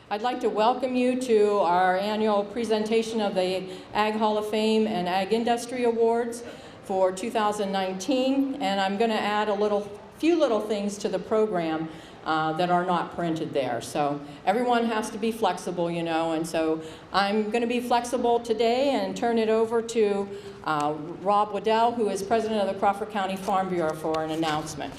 I'd like to welcome you to our annual presentation of the Ag Hall of Fame and Ag Industry Awards for 2019, and I'm going to add a few little things to the program that are not printed there. So everyone has to be flexible, you know, and so I'm going to be flexible today and turn it over to Rob Waddell, who is president of the Crawford County Farm Bureau, for an announcement.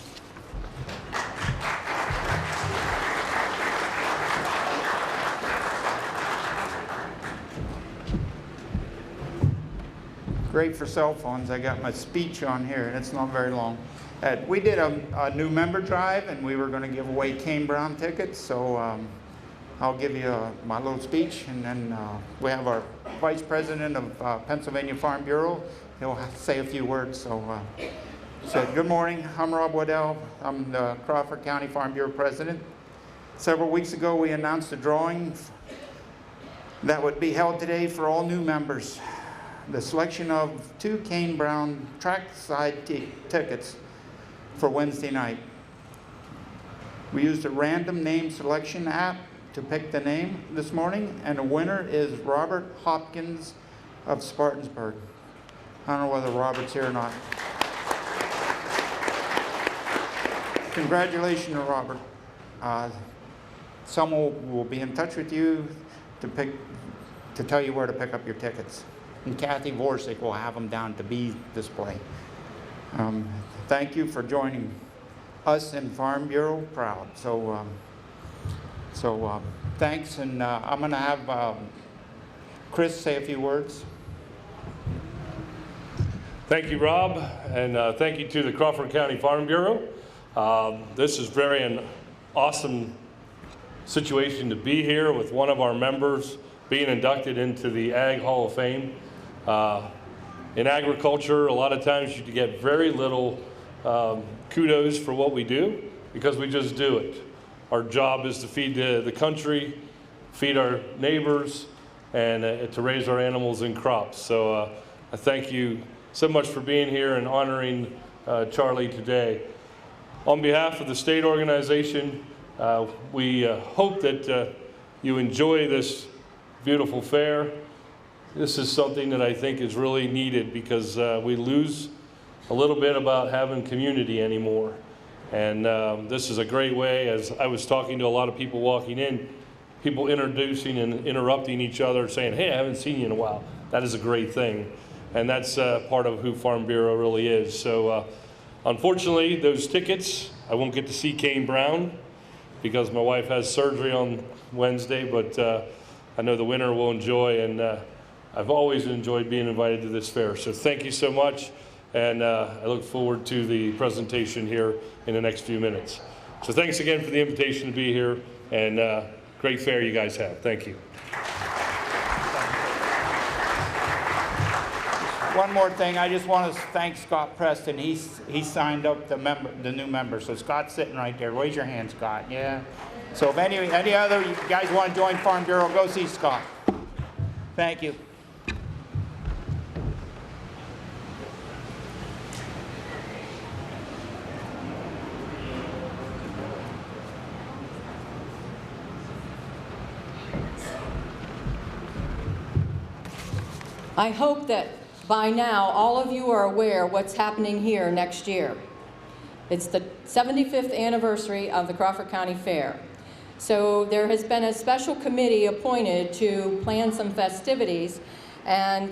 Great for cell phones. I got my speech on here, and it's not very long. We did a new member drive, and we were going to give away Kane Brown tickets, so I'll give you my little speech, and then we have our Vice President of Pennsylvania Farm Bureau. He'll say a few words. So good morning. I'm Rob Waddell. I'm the Crawford County Farm Bureau President. Several weeks ago, we announced a drawing that would be held today for all new members. The selection of 2 Kane Brown trackside tickets for Wednesday night. We used a random name selection app to pick the name this morning, and the winner is Robert Hopkins of Spartansburg. I don't know whether Robert's here or not. Congratulations to Robert. Someone will be in touch with you to tell you where to pick up your tickets. And Kathy Vorsick will have them down to B display. Thank you for joining us in Farm Bureau proud. So thanks, and I'm going to have Chris say a few words. Thank you, Rob, and thank you to the Crawford County Farm Bureau. This is an awesome situation to be here with one of our members being inducted into the Ag Hall of Fame. In agriculture, a lot of times you get very little kudos for what we do because we just do it. Our job is to feed the country, feed our neighbors, and to raise our animals and crops. So I thank you so much for being here and honoring Charlie today. On behalf of the state organization, we hope that you enjoy this beautiful fair. This is something that I think is really needed because we lose a little bit about having community anymore. And this is a great way, as I was talking to a lot of people walking in, people introducing and interrupting each other, saying, hey, I haven't seen you in a while. That is a great thing. And that's part of who Farm Bureau really is. So unfortunately, those tickets, I won't get to see Kane Brown because my wife has surgery on Wednesday, but I know the winner will enjoy, and I've always enjoyed being invited to this fair. So thank you so much, and I look forward to the presentation here in the next few minutes. So thanks again for the invitation to be here, and great fair you guys have. Thank you. One more thing, I just want to thank Scott Preston. He signed up the new member. So Scott's sitting right there. Raise your hand, Scott. Yeah. So if any other you guys want to join Farm Bureau, go see Scott. Thank you. I hope that by now all of you are aware what's happening here next year. It's the 75th anniversary of the Crawford County Fair. So there has been a special committee appointed to plan some festivities, and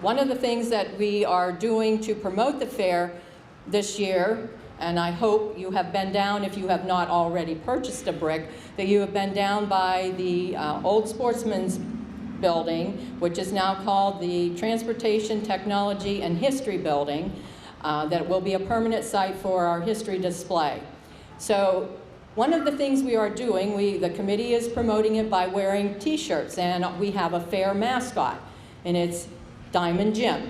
one of the things that we are doing to promote the fair this year, and I hope you have been down, if you have not already purchased a brick, that you have been down by the Old Sportsman's Building, which is now called the Transportation, Technology, and History Building, that will be a permanent site for our history display. So one of the things we are doing, the committee is promoting it by wearing t-shirts, and we have a fair mascot, and it's Diamond Jim.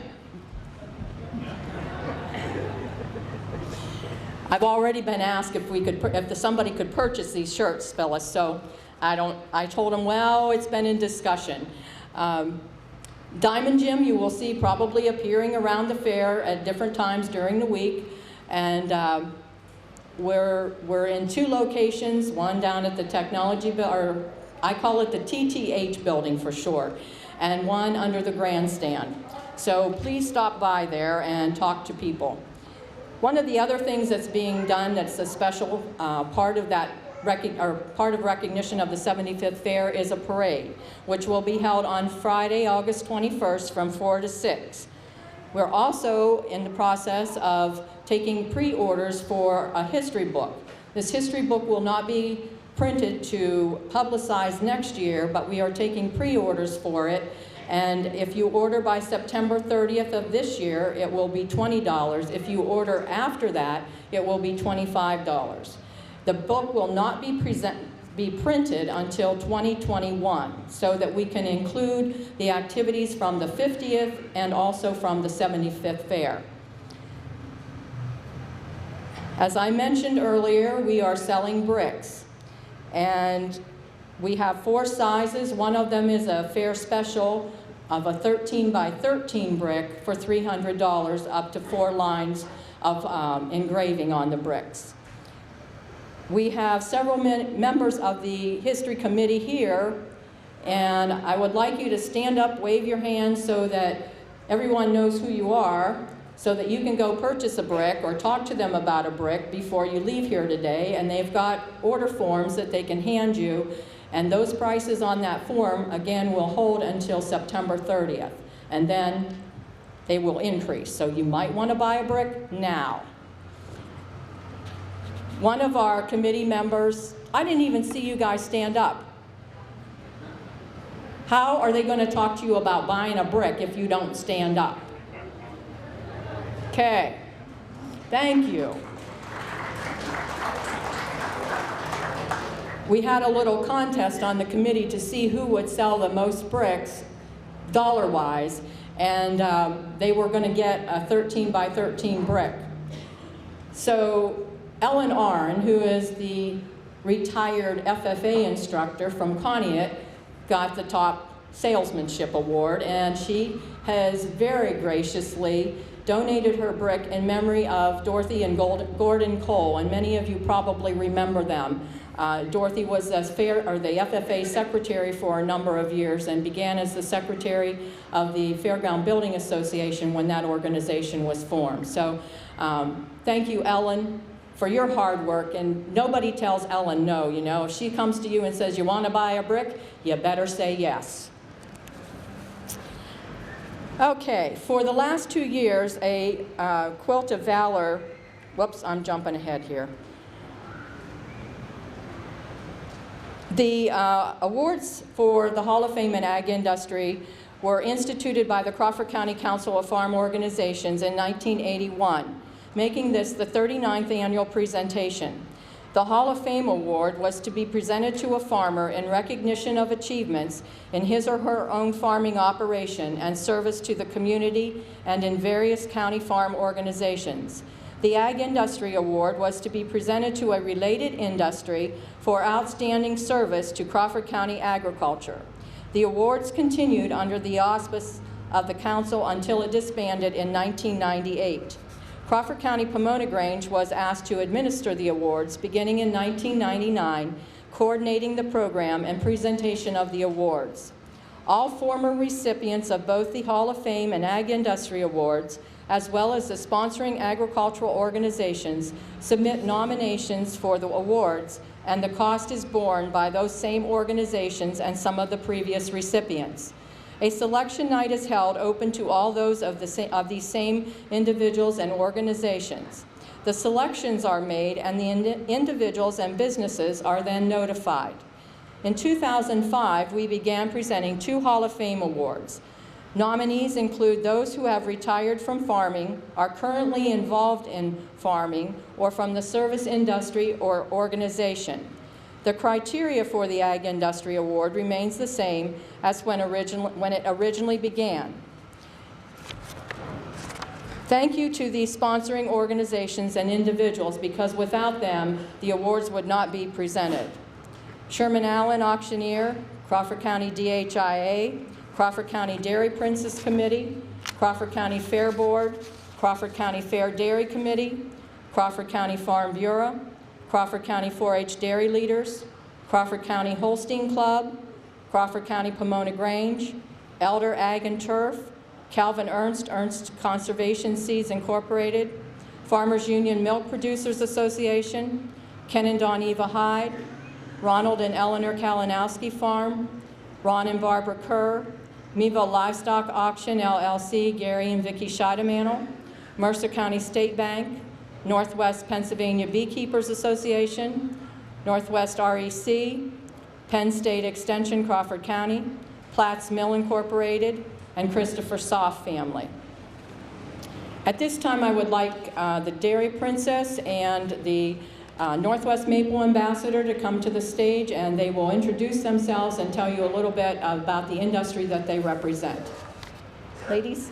I've already been asked if somebody could purchase these shirts, Phyllis, so I told him, well, it's been in discussion. Diamond Jim you will see probably appearing around the fair at different times during the week, and we're in 2 locations, one down at the I call it the TTH building for short, and one under the grandstand. So please stop by there and talk to people. One of the other things that's being done that's a special part of recognition of the 75th Fair is a parade, which will be held on Friday, August 21st from 4 to 6. We're also in the process of taking pre-orders for a history book. This history book will not be printed to publicize next year, but we are taking pre-orders for it. And if you order by September 30th of this year, it will be $20. If you order after that, it will be $25. The book will not be printed until 2021, so that we can include the activities from the 50th and also from the 75th Fair. As I mentioned earlier, we are selling bricks, and we have 4 sizes. One of them is a fair special of a 13 by 13 brick for $300, up to 4 lines of engraving on the bricks. We have several members of the History Committee here, and I would like you to stand up, wave your hands so that everyone knows who you are, so that you can go purchase a brick or talk to them about a brick before you leave here today. And they've got order forms that they can hand you, and those prices on that form, again, will hold until September 30th, and then they will increase. So you might want to buy a brick now. One of our committee members, I didn't even see you guys stand up. How are they going to talk to you about buying a brick if you don't stand up? Okay, thank you. We had a little contest on the committee to see who would sell the most bricks, dollar-wise, and they were going to get a 13 by 13 brick. So Ellen Arn, who is the retired FFA instructor from Conneaut, got the top salesmanship award, and she has very graciously donated her brick in memory of Dorothy and Gordon Cole, and many of you probably remember them. Dorothy was the FFA secretary for a number of years and began as the secretary of the Fairground Building Association when that organization was formed. So thank you, Ellen, for your hard work, and nobody tells Ellen no, you know. If she comes to you and says, you want to buy a brick, you better say yes. Okay, for the last 2 years, a Quilt of Valor, whoops, I'm jumping ahead here. The awards for the Hall of Fame in Ag Industry were instituted by the Crawford County Council of Farm Organizations in 1981. Making this the 39th annual presentation. The Hall of Fame Award was to be presented to a farmer in recognition of achievements in his or her own farming operation and service to the community and in various county farm organizations. The Ag Industry Award was to be presented to a related industry for outstanding service to Crawford County agriculture. The awards continued under the auspice of the council until it disbanded in 1998. Crawford County Pomona Grange was asked to administer the awards beginning in 1999, coordinating the program and presentation of the awards. All former recipients of both the Hall of Fame and Ag Industry Awards, as well as the sponsoring agricultural organizations, submit nominations for the awards, and the cost is borne by those same organizations and some of the previous recipients. A selection night is held open to all those of these same individuals and organizations. The selections are made and the individuals and businesses are then notified. In 2005, we began presenting 2 Hall of Fame awards. Nominees include those who have retired from farming, are currently involved in farming, or from the service industry or organization. The criteria for the Ag Industry Award remains the same as when it originally began. Thank you to the sponsoring organizations and individuals, because without them, the awards would not be presented. Sherman Allen Auctioneer, Crawford County DHIA, Crawford County Dairy Princess Committee, Crawford County Fair Board, Crawford County Fair Dairy Committee, Crawford County Farm Bureau, Crawford County 4-H Dairy Leaders, Crawford County Holstein Club, Crawford County Pomona Grange, Elder Ag and Turf, Calvin Ernst, Ernst Conservation Seeds Incorporated, Farmers Union Milk Producers Association, Ken and Dawn-Eva Hyde, Ronald and Eleanor Kalinowski Farm, Ron and Barbara Kerr, Meadville Livestock Auction LLC, Gary and Vicki Scheidemantel, Mercer County State Bank, Northwest Pennsylvania Beekeepers Association, Northwest REC, Penn State Extension Crawford County, Platts Mill Incorporated, and Christopher Soft family. At this time, I would like the Dairy Princess and the Northwest Maple Ambassador to come to the stage, and they will introduce themselves and tell you a little bit about the industry that they represent. Ladies?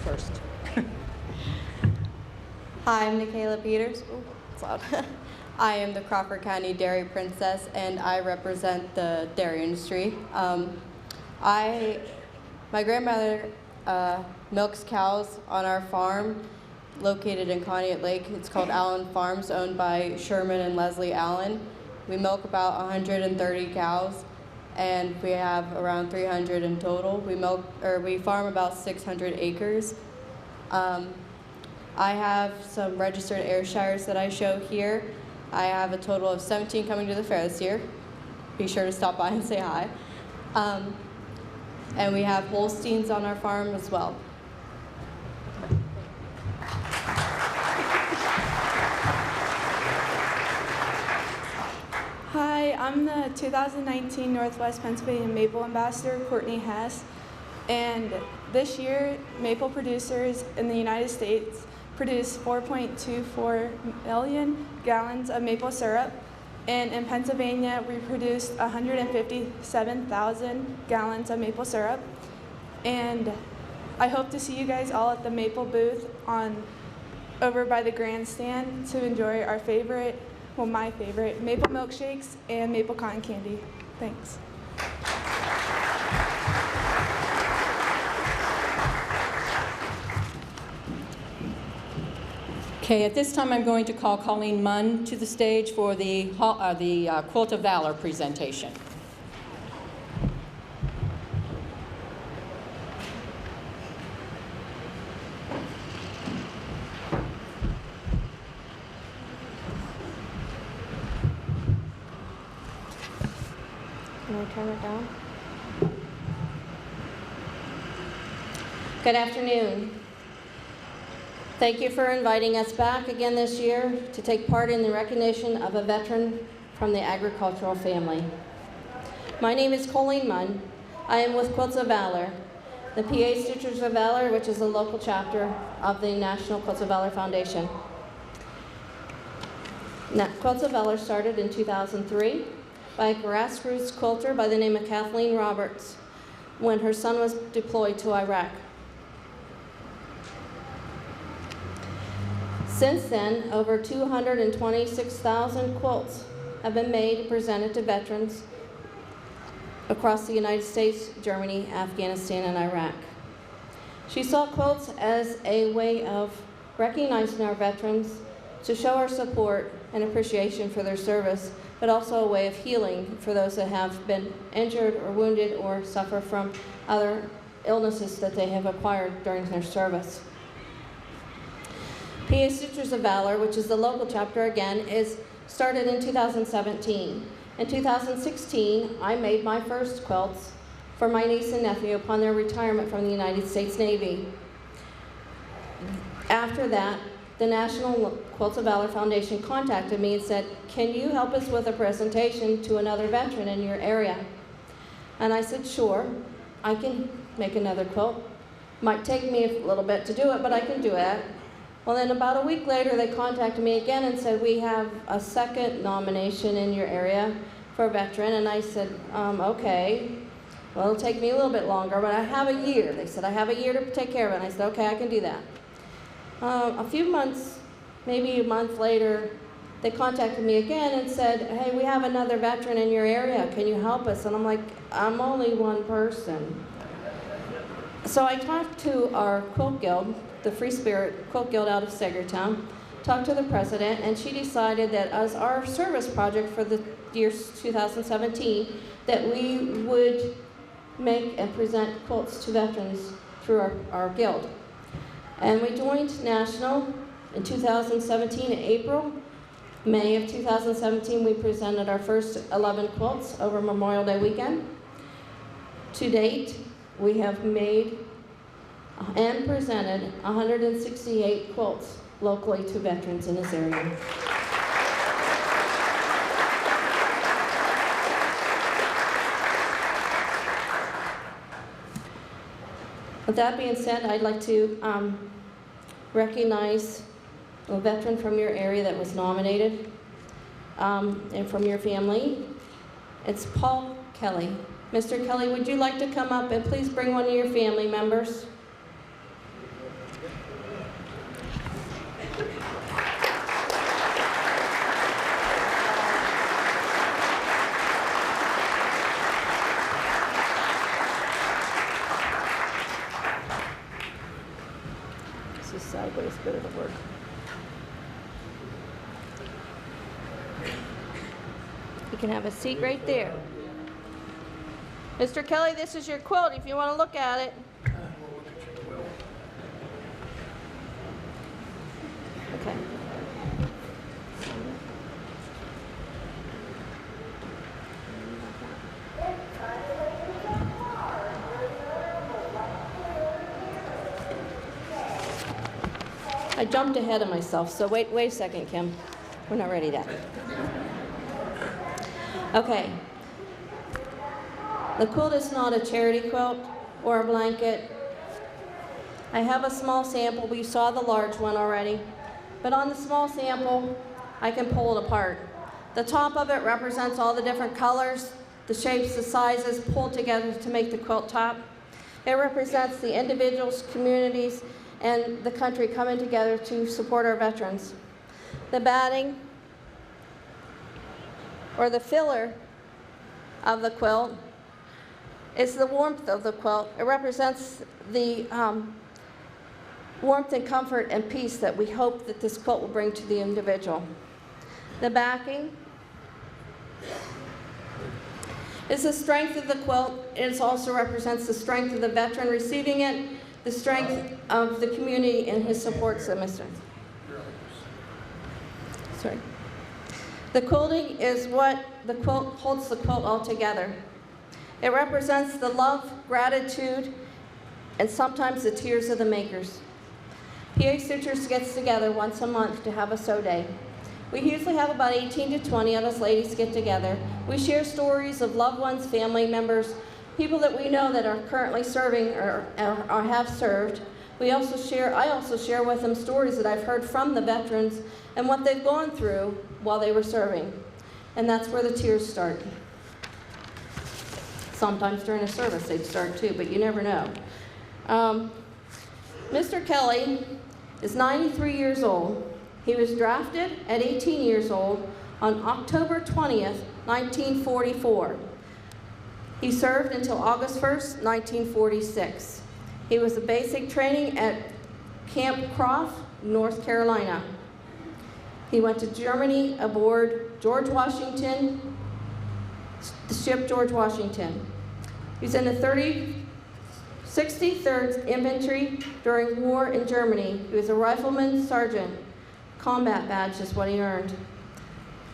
First. Hi, I'm Nikayla Peters. Ooh, it's loud. I am the Crawford County Dairy Princess, and I represent the dairy industry. My grandmother milks cows on our farm located in Conneaut Lake. It's called Allen Farms, owned by Sherman and Leslie Allen. We milk about 130 cows, and we have around 300 in total. We farm about 600 acres. I have some registered Ayrshires that I show here. I have a total of 17 coming to the fair this year. Be sure to stop by and say hi. And we have Holsteins on our farm as well. Hi, I'm the 2019 Northwest Pennsylvania Maple Ambassador, Courtney Hess. And this year, maple producers in the United States produced 4.24 million gallons of maple syrup. And in Pennsylvania, we produced 157,000 gallons of maple syrup. And I hope to see you guys all at the maple booth over by the grandstand to enjoy our favorite, well, my favorite, maple milkshakes and maple cotton candy. Thanks. Okay, at this time I'm going to call Colleen Munn to the stage for the Quilt of Valor presentation. Can I turn it down? Good afternoon. Thank you for inviting us back again this year to take part in the recognition of a veteran from the agricultural family. My name is Colleen Munn. I am with Quilts of Valor, the PA Stitchers of Valor, which is a local chapter of the National Quilts of Valor Foundation. Now, Quilts of Valor started in 2003 by a grassroots quilter by the name of Kathleen Roberts when her son was deployed to Iraq. Since then, over 226,000 quilts have been made and presented to veterans across the United States, Germany, Afghanistan, and Iraq. She saw quilts as a way of recognizing our veterans, to show our support and appreciation for their service, but also a way of healing for those that have been injured or wounded or suffer from other illnesses that they have acquired during their service. PA Stitchers of Valor, which is the local chapter again, is started in 2017. In 2016, I made my first quilts for my niece and nephew upon their retirement from the United States Navy. After that, the National Quilts of Valor Foundation contacted me and said, "Can you help us with a presentation to another veteran in your area?" And I said, "Sure, I can make another quilt. Might take me a little bit to do it, but I can do it." Well, then about a week later, they contacted me again and said, "We have a second nomination in your area for a veteran." And I said, "Okay, well, it'll take me a little bit longer, but I have a year." They said, "I have a year to take care of it." And I said, "Okay, I can do that." A few months, maybe a month later, they contacted me again and said, hey, we have another veteran in your area. Can you help us? And I'm like, I'm only one person. So I talked to our quilt guild, the Free Spirit Quilt Guild out of Sagertown, talked to the president, and she decided that as our service project for the year 2017, that we would make and present quilts to veterans through our guild. And we joined National in 2017 in April. May of 2017, we presented our first 11 quilts over Memorial Day weekend. To date, we have made and presented 168 quilts locally to veterans in this area. With that being said, I'd like to recognize a veteran from your area that was nominated and from your family. It's Paul Kelly. Mr. Kelly, would you like to come up and please bring one of your family members? This is sideways, but it'll work. You can have a seat right there. Mr. Kelly, this is your quilt if you want to look at it. Okay. I jumped ahead of myself, so wait a second, Kim. We're not ready yet. Okay. The quilt is not a charity quilt or a blanket. I have a small sample. We saw the large one already. But on the small sample, I can pull it apart. The top of it represents all the different colors, the shapes, the sizes pulled together to make the quilt top. It represents the individuals, communities, and the country coming together to support our veterans. The batting, or the filler of the quilt, is the warmth of the quilt. It represents the warmth and comfort and peace that we hope that this quilt will bring to the individual. The backing is the strength of the quilt. It also represents the strength of the veteran receiving it, the strength of the community and his support system. Sorry. The quilting is what the quilt holds the quilt all together. It represents the love, gratitude, and sometimes the tears of the makers. PA Stitchers gets together once a month to have a sew day. We usually have about 18 to 20 of us ladies get together. We share stories of loved ones, family members, people that we know that are currently serving or have served. I also share with them stories that I've heard from the veterans and what they've gone through while they were serving. And that's where the tears start. Sometimes during a service they'd start too, but you never know. Mr. Kelly is 93 years old. He was drafted at 18 years old on October 20th, 1944. He served until August 1st, 1946. He was a basic training at Camp Crawford, North Carolina. He went to Germany aboard George Washington, the ship George Washington. He was in the 63rd Infantry during war in Germany. He was a rifleman sergeant. Combat badge is what he earned.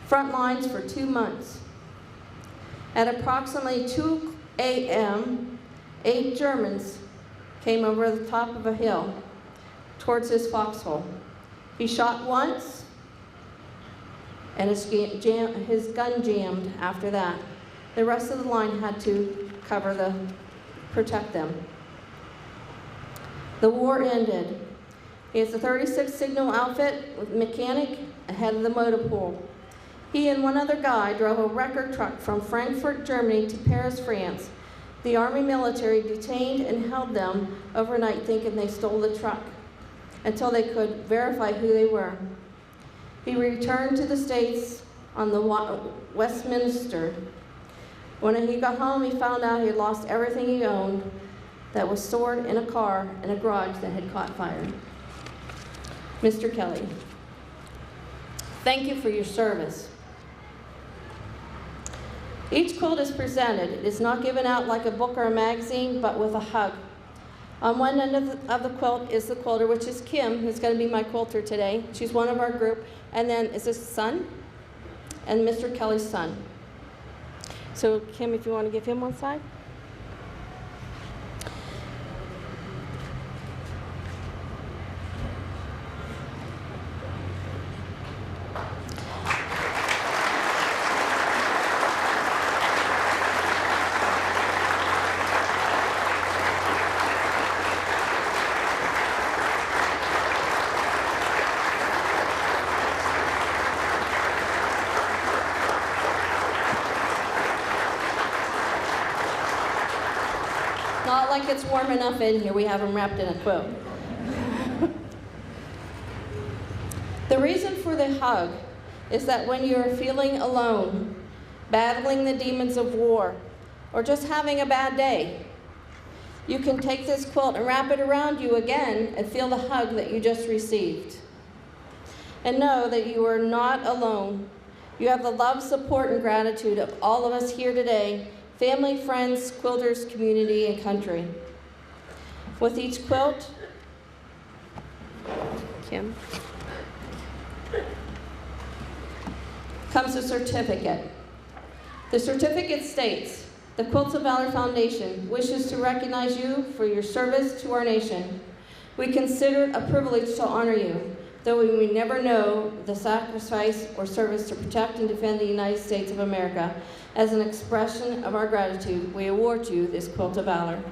Front lines for 2 months. At approximately 2 a.m., 8 Germans came over the top of a hill towards his foxhole. He shot once, and his gun jammed after that. The rest of the line had to protect them. The war ended. He has a 36 signal outfit with mechanic ahead of the motor pool. He and one other guy drove a wrecker truck from Frankfurt, Germany to Paris, France. The Army military detained and held them overnight thinking they stole the truck until they could verify who they were. He returned to the States on the Westminster. When he got home, he found out he had lost everything he owned that was stored in a car in a garage that had caught fire. Mr. Kelly, thank you for your service. Each quilt is presented. It is not given out like a book or a magazine, but with a hug. On one end of the quilt is the quilter, which is Kim, who's going to be my quilter today. She's one of our group. And then is this son? And Mr. Kelly's son. So Kim, if you want to give him one side. Not like it's warm enough in here. We have them wrapped in a quilt. The reason for the hug is that when you're feeling alone, battling the demons of war, or just having a bad day, you can take this quilt and wrap it around you again and feel the hug that you just received. And know that you are not alone. You have the love, support, and gratitude of all of us here today, family, friends, quilters, community, and country. With each quilt, Kim, comes a certificate. The certificate states, the Quilts of Valor Foundation wishes to recognize you for your service to our nation. We consider it a privilege to honor you, though we may never know the sacrifice or service to protect and defend the United States of America. As an expression of our gratitude, we award you this Quilt of Valor.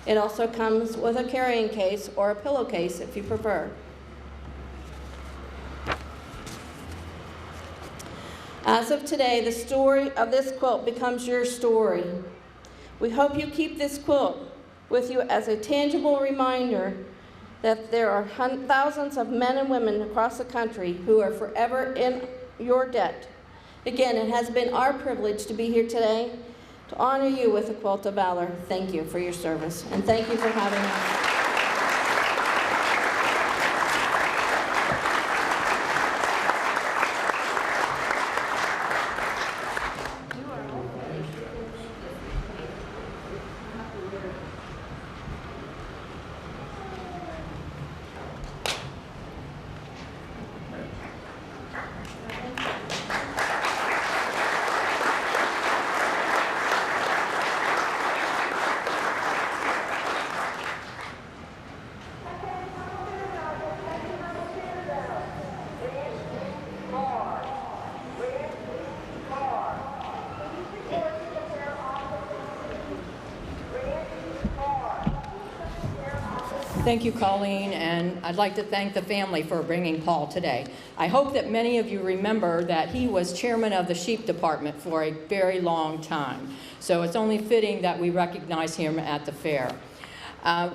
It also comes with a carrying case or a pillowcase if you prefer. As of today, the story of this quilt becomes your story. We hope you keep this quilt with you as a tangible reminder that there are thousands of men and women across the country who are forever in your debt. Again, it has been our privilege to be here today to honor you with the Quilt of Valor. Thank you for your service, and thank you for having us. Thank you, Colleen, and I'd like to thank the family for bringing Paul today. I hope that many of you remember that he was chairman of the sheep department for a very long time. So it's only fitting that we recognize him at the fair.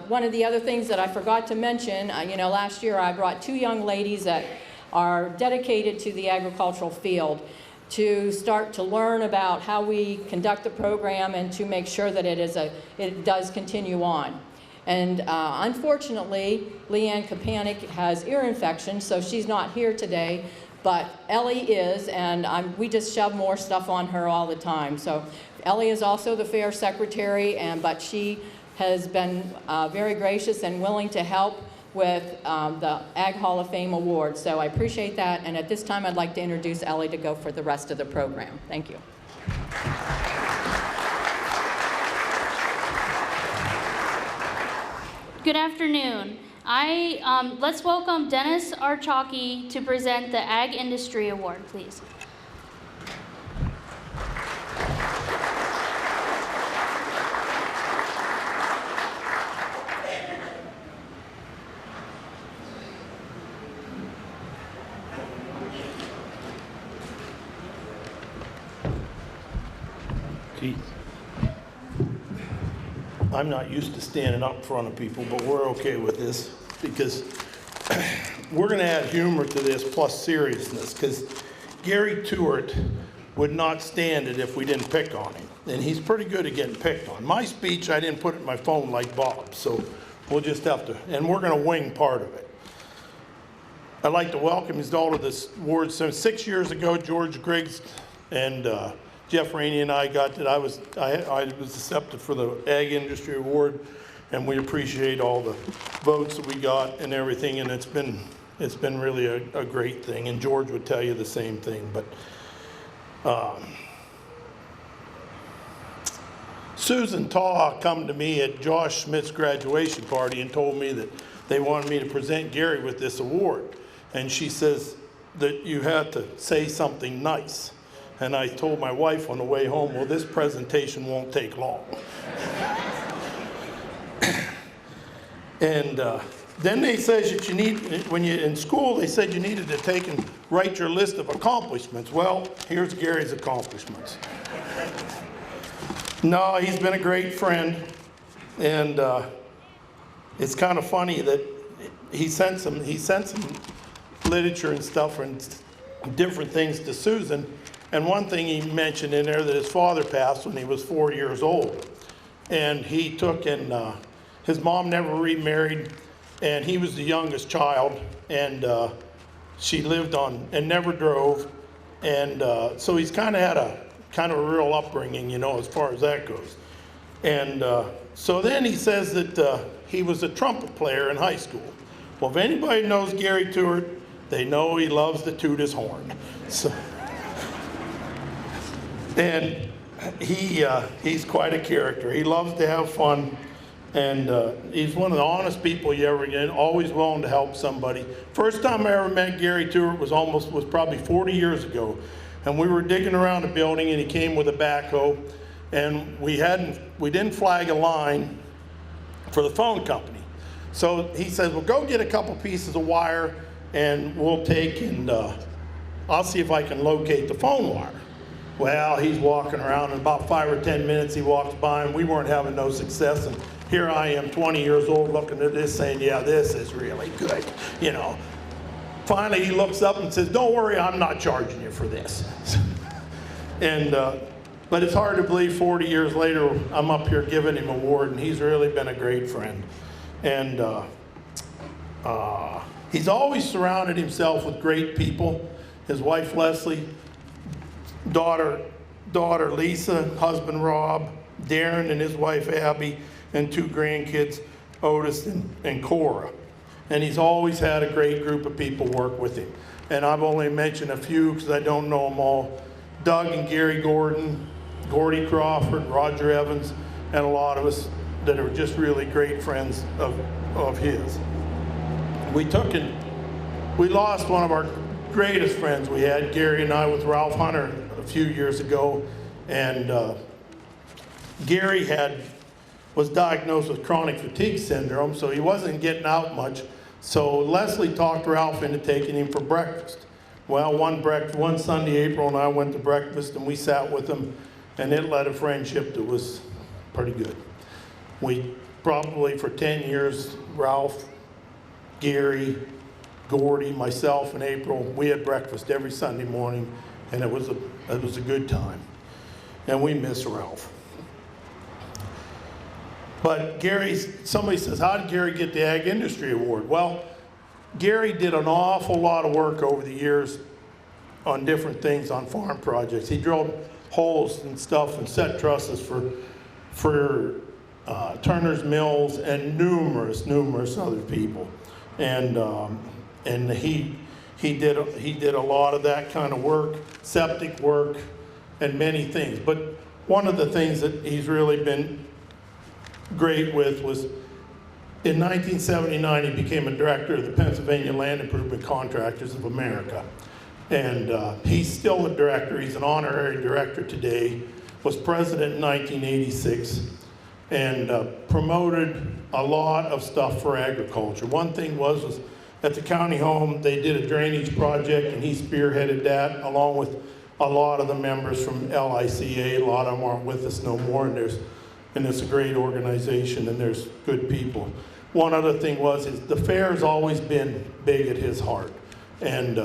One of the other things that I forgot to mention, last year I brought 2 young ladies that are dedicated to the agricultural field to start to learn about how we conduct the program and to make sure that it does continue on. And unfortunately, Leanne Kapanik has ear infection, so she's not here today, but Ellie is, and we just shove more stuff on her all the time. So Ellie is also the fair secretary, but she has been very gracious and willing to help with the Ag Hall of Fame Award. So I appreciate that, and at this time I'd like to introduce Ellie to go for the rest of the program. Thank you. Good afternoon. Let's welcome Dennis Archaki to present the Ag Industry Award, please. I'm not used to standing up in front of people, but we're okay with this because we're going to add humor to this plus seriousness, because Gary Tuert would not stand it if we didn't pick on him. And he's pretty good at getting picked on. My speech, I didn't put it in my phone like Bob, so we'll just have to, and we're going to wing part of it. I'd like to welcome his daughter to this award. So 6 years ago, George Griggs and Jeff Rainey and I got that. I was accepted for the Ag Industry Award, and we appreciate all the votes that we got and everything, and it's been really a great thing, and George would tell you the same thing. But Susan Taw come to me at Josh Schmidt's graduation party and told me that they wanted me to present Gary with this award, and she says that you had to say something nice. And I told my wife on the way home, well, this presentation won't take long. And then they said that you need, when you're in school, they said you needed to take and write your list of accomplishments. Well, here's Gary's accomplishments. No, he's been a great friend, and it's kind of funny that he sent some literature and stuff and different things to Susan. And one thing he mentioned in there that his father passed when he was 4 years old, and he took and his mom never remarried, and he was the youngest child, and she lived on and never drove, and so he's kind of had a real upbringing, you know, as far as that goes. And so then he says that he was a trumpet player in high school. Well, if anybody knows Gary Tuert, they know he loves to toot his horn. So, and he's quite a character. He loves to have fun, and he's one of the honest people you ever get, always willing to help somebody. First time I ever met Gary Tuert was probably 40 years ago, and we were digging around a building, and he came with a backhoe, and we didn't flag a line for the phone company. So he says, well, go get a couple pieces of wire, and we'll take, and I'll see if I can locate the phone wire. Well, he's walking around, and about 5 or 10 minutes he walks by, and we weren't having no success. And here I am, 20 years old, looking at this saying, yeah, this is really good, you know. Finally, he looks up and says, don't worry, I'm not charging you for this. And, but it's hard to believe 40 years later, I'm up here giving him an award, and he's really been a great friend. And he's always surrounded himself with great people. His wife, Leslie, daughter Lisa, husband Rob, Darren and his wife Abby, and 2 grandkids, Otis and Cora. And he's always had a great group of people work with him. And I've only mentioned a few because I don't know them all. Doug and Gary Gordon, Gordy Crawford, Roger Evans, and a lot of us that are just really great friends of his. We lost one of our greatest friends we had, Gary and I, with Ralph Hunter a few years ago, and Gary was diagnosed with chronic fatigue syndrome, so he wasn't getting out much. So Leslie talked Ralph into taking him for breakfast. Well, one Sunday, April and I went to breakfast, and we sat with him, and it led a friendship that was pretty good. We probably for 10 years, Ralph, Gary, Gordy, myself, and April, we had breakfast every Sunday morning, and it was a good time. And we miss Ralph. But somebody says, how did Gary get the Ag Industry Award? Well, Gary did an awful lot of work over the years on different things on farm projects. He drilled holes and stuff and set trusses for Turner's Mills and numerous other people. And he did a lot of that kind of work, septic work, and many things. But one of the things that he's really been great with was in 1979 he became a director of the Pennsylvania Land Improvement Contractors of America. And he's still a director. He's an honorary director today, was president in 1986, and promoted a lot of stuff for agriculture. One thing was at the county home, they did a drainage project, and he spearheaded that along with a lot of the members from LICA. A lot of them aren't with us no more, and it's a great organization, and there's good people. one other thing was, is the fair's always been big at his heart. And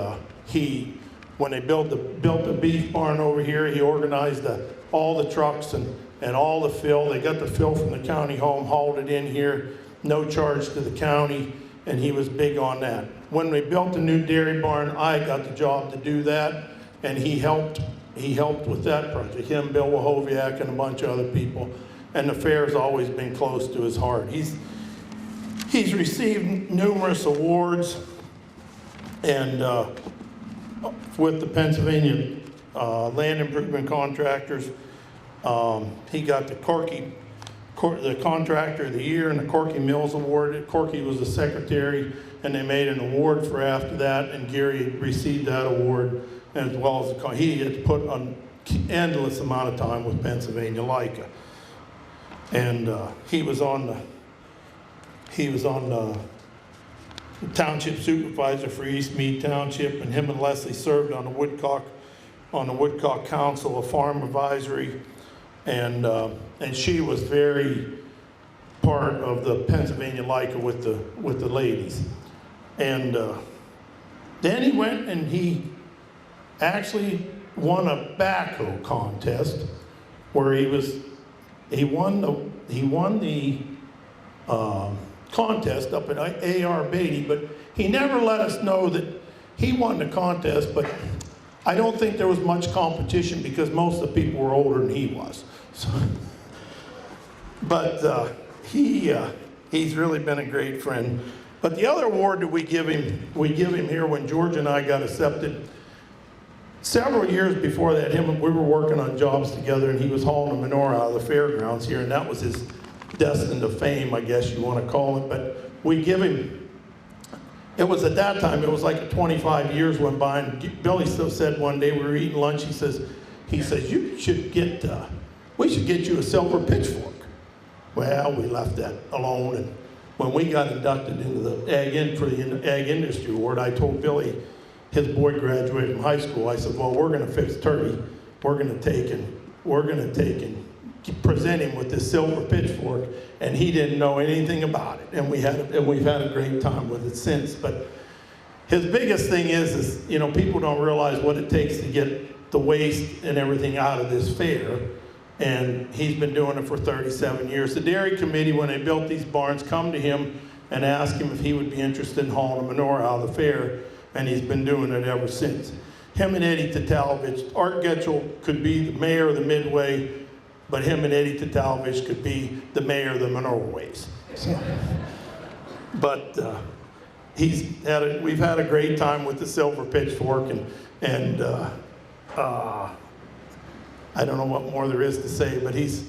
when they built the beef barn over here, he organized all the trucks and all the fill. They got the fill from the county home, hauled it in here, no charge to the county, and he was big on that. When we built the new dairy barn, I got the job to do that, and he helped with that project. Him, Bill Wahoviak, and a bunch of other people. And the fair's always been close to his heart. He's received numerous awards, and with the Pennsylvania Land Improvement Contractors, he got the Contractor of the Year and the Corky Mills Award. Corky was the secretary, and they made an award for after that, and Gary received that award, as well as he had put an endless amount of time with Pennsylvania LICA. And he was on the township supervisor for East Mead Township, and him and Leslie served on the Woodcock Council of Farm Advisory, and she was very part of the Pennsylvania LICA with the ladies. And then he went and he actually won a backhoe contest where he won the contest up at A.R. Beatty, but he never let us know that he won the contest, but I don't think there was much competition because most of the people were older than he was. So, but he's really been a great friend. But the other award that we give him here when George and I got accepted. Several years before that, we were working on jobs together, and he was hauling a manure out of the fairgrounds here, and that was his destined to fame, I guess you want to call it. But we give him, it was at that time, it was like 25 years went by, and Billy still said one day, we were eating lunch, he says, we should get you a silver pitchfork. Well, we left that alone, and when we got inducted into the Ag Industry Award, I told Billy, his boy graduated from high school, I said, well, we're going to fix turkey. We're going to take and present him with this silver pitchfork, and he didn't know anything about it. And we've had a great time with it since. But his biggest thing is people don't realize what it takes to get the waste and everything out of this fair. And he's been doing it for 37 years. The dairy committee, when they built these barns, come to him and ask him if he would be interested in hauling a manure out of the fair. And he's been doing it ever since. Him and Eddie Tatalovich, Art Getchell could be the mayor of the Midway, but him and Eddie Tatalovich could be the mayor of the Monroeways. So, but we've had a great time with the silver pitchfork, and I don't know what more there is to say, but he's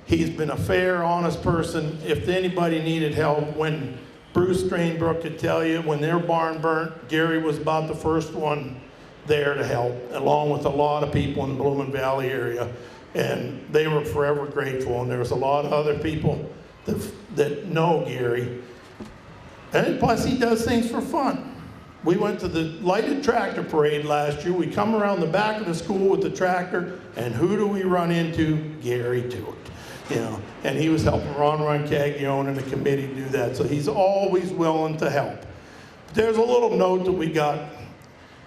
been a fair, honest person. If anybody needed help, when Bruce Strainbrook could tell you, when their barn burnt, Gary was about the first one there to help, along with a lot of people in the Blooming Valley area. And they were forever grateful. And there was a lot of other people that know Gary. And plus, he does things for fun. We went to the lighted tractor parade last year. We come around the back of the school with the tractor, and who do we run into? Gary Stewart. And he was helping Ron Caglione and the committee do that. So he's always willing to help. There's a little note that we got.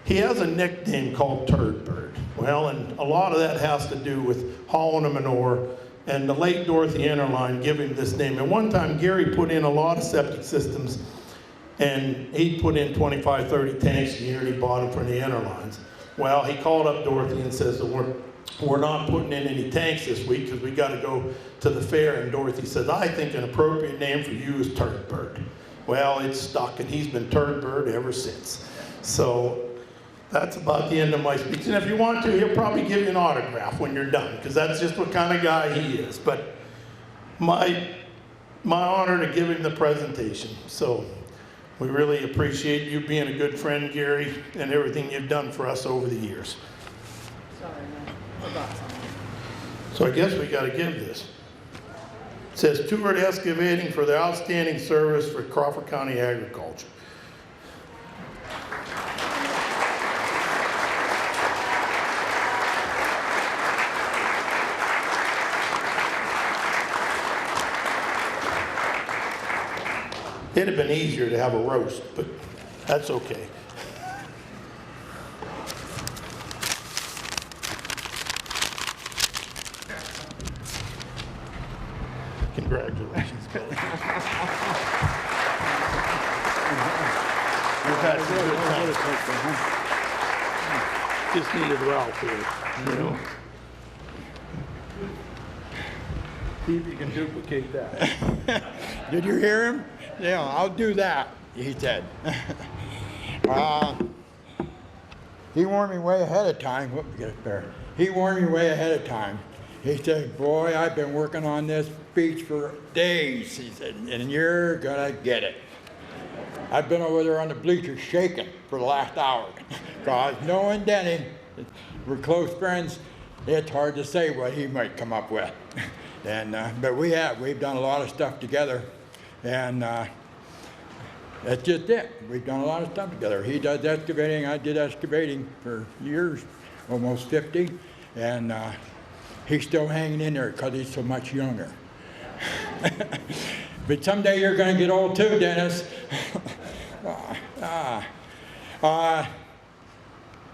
He has a nickname called Turd Bird. Well, and a lot of that has to do with hauling a manure, and the late Dorothy Enterline gave him this name. And one time Gary put in a lot of septic systems, and he put in 25, 30 tanks a year, and he bought them for the Enterlines. Well, he called up Dorothy and says, we're not putting in any tanks this week because we got to go to the fair. And Dorothy says, I think an appropriate name for you is Turd Bird. Well, it's stuck, and he's been Turd Bird ever since. So that's about the end of my speech. And if you want to, he'll probably give you an autograph when you're done, because that's just what kind of guy he is. But my honor to give him the presentation. So we really appreciate you being a good friend, Gary, and everything you've done for us over the years. Sorry, I forgot something. So I guess we got to give this. It says, Stewart Excavating for their outstanding service for Crawford County agriculture. It'd have been easier to have a roast, but that's okay. Congratulations, Billy. We've had some good times. Just needed Ralph here, you know. See if you can duplicate that. Did you hear him? Yeah, I'll do that, he said. He warned me way ahead of time. Whoop, get it there. He warned me way ahead of time. He said, boy, I've been working on this speech for days, he said, and you're gonna get it. I've been over there on the bleachers shaking for the last hour. Because knowing Denny, we're close friends, it's hard to say what he might come up with. And but we've done a lot of stuff together, and that's just it. We've done a lot of stuff together. He does excavating, I did excavating for years, almost 50, and he's still hanging in there because he's so much younger. But someday you're going to get old too, Dennis.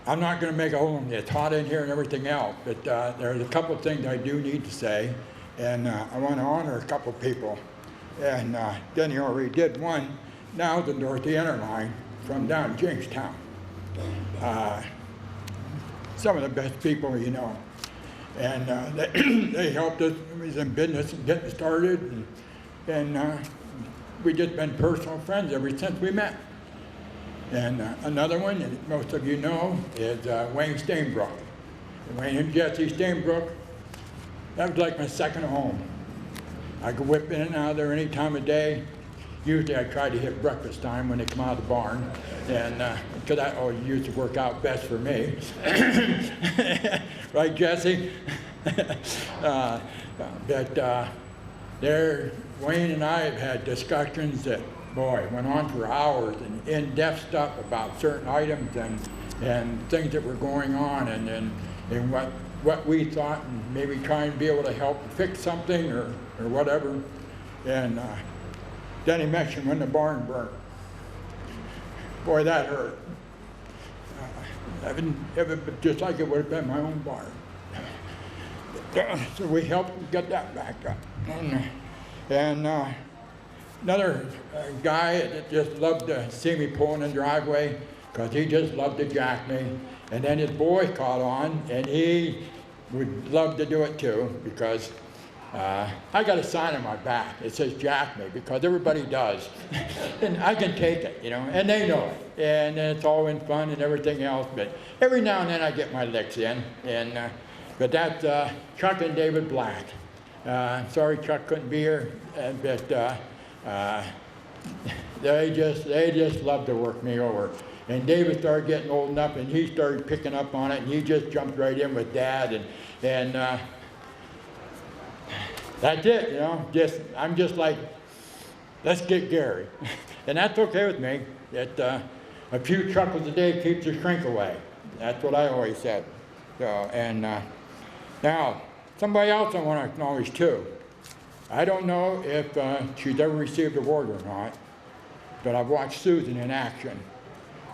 I'm not going to make a whole, it's hot in here and everything else, but there's a couple of things I do need to say, and I want to honor a couple of people. And Denny already did one. Now the Dorothy Enterline from down in Jamestown. Some of the best people you know. And they helped us in business and getting started, and we just been personal friends ever since we met. And another one that most of you know is Wayne Stainbrook. Wayne and Jesse Stainbrook, that was like my second home. I could whip in and out of there any time of day. Usually I try to hit breakfast time when they come out of the barn, and because that always used to work out best for me. Right, Jesse? Wayne and I have had discussions that, boy, went on for hours, and in-depth stuff about certain items and things that were going on, and what we thought, and maybe trying to be able to help fix something or whatever. And then he mentioned when the barn burned. Boy, that hurt. Just like it would have been my own barn. So we helped get that back up. And another guy that just loved to see me pulling in the driveway, because he just loved to jack me. And then his boy caught on, and he would love to do it too, because I got a sign on my back. It says jack me, because everybody does. And I can take it, you know, and they know it. And it's all in fun and everything else, but every now and then I get my licks in. And but that's Chuck and David Black. Sorry Chuck couldn't be here, but they just love to work me over. And David started getting old enough, and he started picking up on it, and he just jumped right in with Dad, and that's it, you know. I'm just like, let's get Gary, and that's okay with me. A few chuckles a day keeps the shrink away. That's what I always said. So, and now somebody else I want to acknowledge too. I don't know if she's ever received an award or not, but I've watched Susan in action.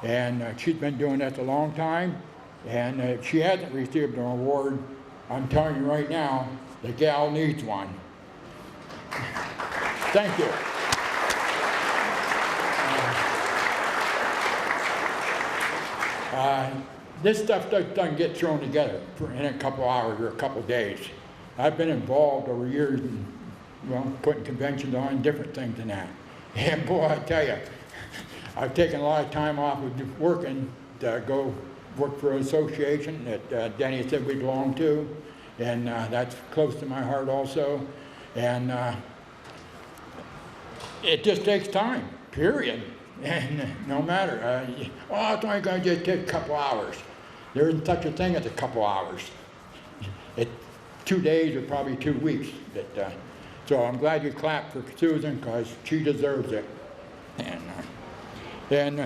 And she's been doing this a long time, and if she hasn't received an award, I'm telling you right now, the gal needs one. Thank you. This stuff doesn't get thrown together in a couple hours or a couple days. I've been involved over years in, well, putting conventions on, different things and that. And boy, I tell you, I've taken a lot of time off of working to go work for an association that Denny said we belong to, and that's close to my heart also. And it just takes time, period. And no matter, it's only going to just take a couple hours. There isn't such a thing as a couple hours. 2 days or probably 2 weeks. So I'm glad you clapped for Susan, because she deserves it. And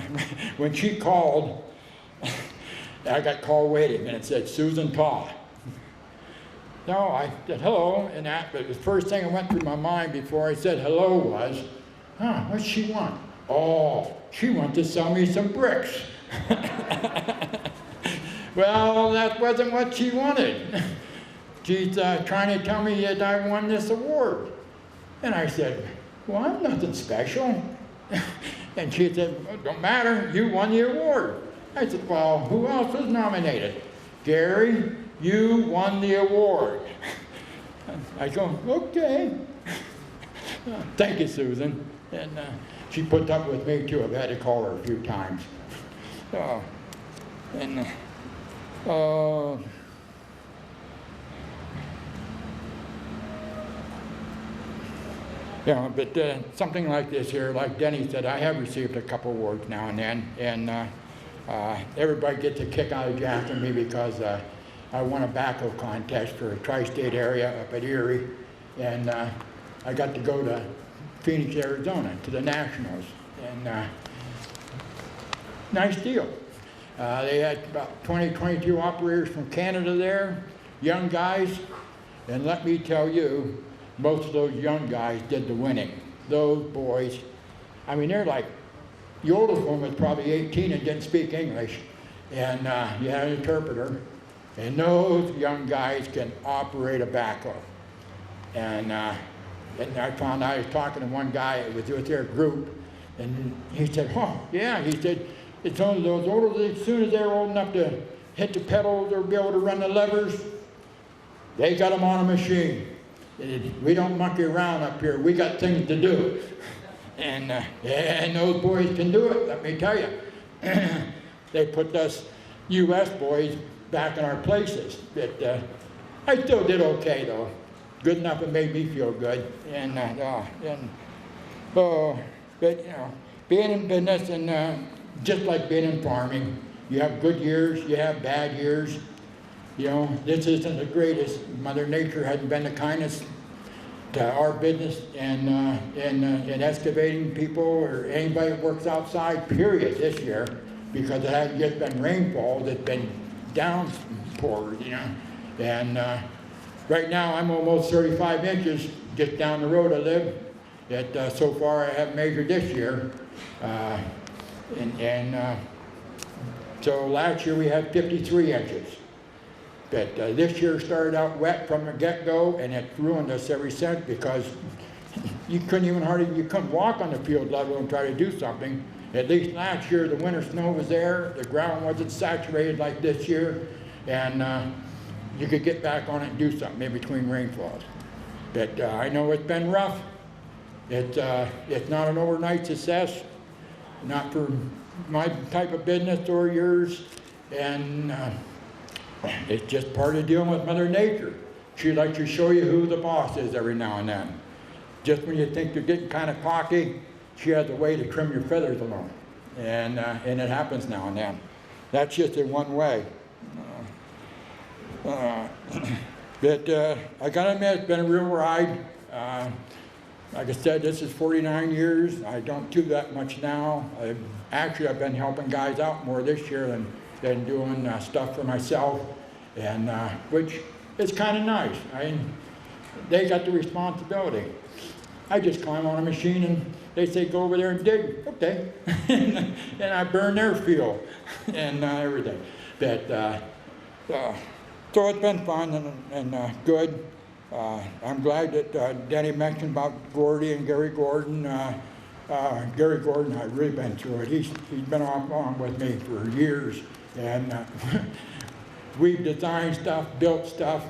when she called, I got call waiting, and it said Susan Paw. No, I said hello and that, but the first thing that went through my mind before I said hello was, Huh, what's she want? Oh, she wants to sell me some bricks. Well, that wasn't what she wanted. She's trying to tell me that I won this award. And I said, well, I'm nothing special. And she said, well, don't matter, you won the award. I said, well, who else was nominated? Gary, you won the award. I go, okay. Thank you, Susan. And she put up with me too. I've had to call her a few times. Yeah, but something like this here, like Denny said, I have received a couple awards now and then, and everybody gets a kick out of jacking me because I won a backhoe contest for a tri-state area up at Erie, and I got to go to Phoenix, Arizona, to the Nationals, and nice deal. They had about 20, 22 operators from Canada there, young guys, and let me tell you, most of those young guys did the winning. Those boys, I mean, they're like, the oldest one was probably 18 and didn't speak English, and you had an interpreter, and those young guys can operate a backhoe. And I found out, I was talking to one guy that was with their group, and he said, oh, yeah, he said, it's only those older, as soon as they're old enough to hit the pedals or be able to run the levers, they got them on a machine. We don't monkey around up here. We got things to do. And those boys can do it, let me tell you. They put us U.S. boys back in our places. But I still did okay, though. Good enough, it made me feel good. But you know, being in business and just like being in farming, you have good years, you have bad years. You know, this isn't the greatest. Mother Nature hasn't been the kindest to our business and in excavating people or anybody that works outside, period, this year, because it hasn't just been rainfall, it's been downpours, you know. And right now I'm almost 35 inches just down the road I live. That so far I have measured this year. So last year we had 53 inches. But this year started out wet from the get-go, and it ruined us ever since because you couldn't walk on the field level and try to do something. At least last year the winter snow was there, the ground wasn't saturated like this year, and you could get back on it and do something in between rainfalls. But I know it's been rough. It's not an overnight success, not for my type of business or yours, and it's just part of dealing with Mother Nature. She likes to show you who the boss is every now and then. Just when you think you're getting kind of cocky, she has a way to trim your feathers along. And it happens now and then. That's just in one way. But I gotta admit, it's been a real ride. Like I said, this is 49 years. I don't do that much now. I've been helping guys out more this year than doing stuff for myself, and which is kind of nice. They got the responsibility. I just climb on a machine and they say go over there and dig. Okay, and I burn their fuel and everything. But so it's been fun and good. I'm glad that Denny mentioned about Gordy and Gary Gordon. Gary Gordon, I've really been through it. He's been along with me for years. And we've designed stuff, built stuff,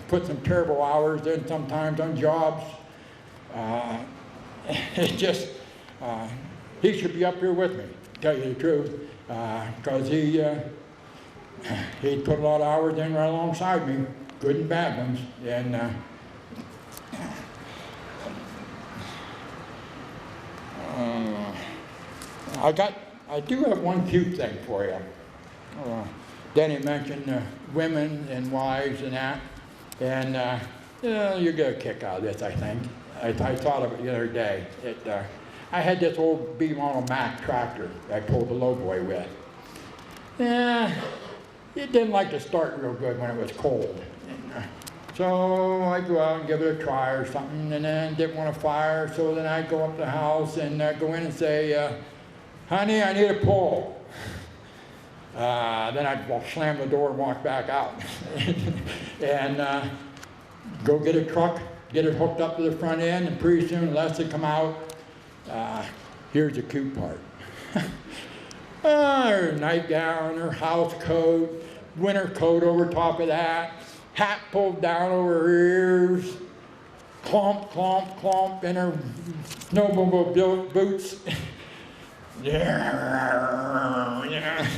put some terrible hours in sometimes on jobs. It's just, he should be up here with me, to tell you the truth, because he put a lot of hours in right alongside me, good and bad ones. And I do have one cute thing for you. Denny mentioned women and wives and that, and you get a kick out of this, I think. I thought of it the other day. I had this old B model Mack tractor I pulled the lowboy with. It didn't like to start real good when it was cold. And, So I go out and give it a try or something, and then didn't want to fire, so then I'd go up to the house and go in and say, honey, I need a pull. Then I'd slam the door and walk back out. And go get a truck, get it hooked up to the front end, and pretty soon Leslie come out. Here's the cute part. Her nightgown, her house coat, winter coat over top of that, hat pulled down over her ears, clomp, clomp, clomp in her snowmobile boots.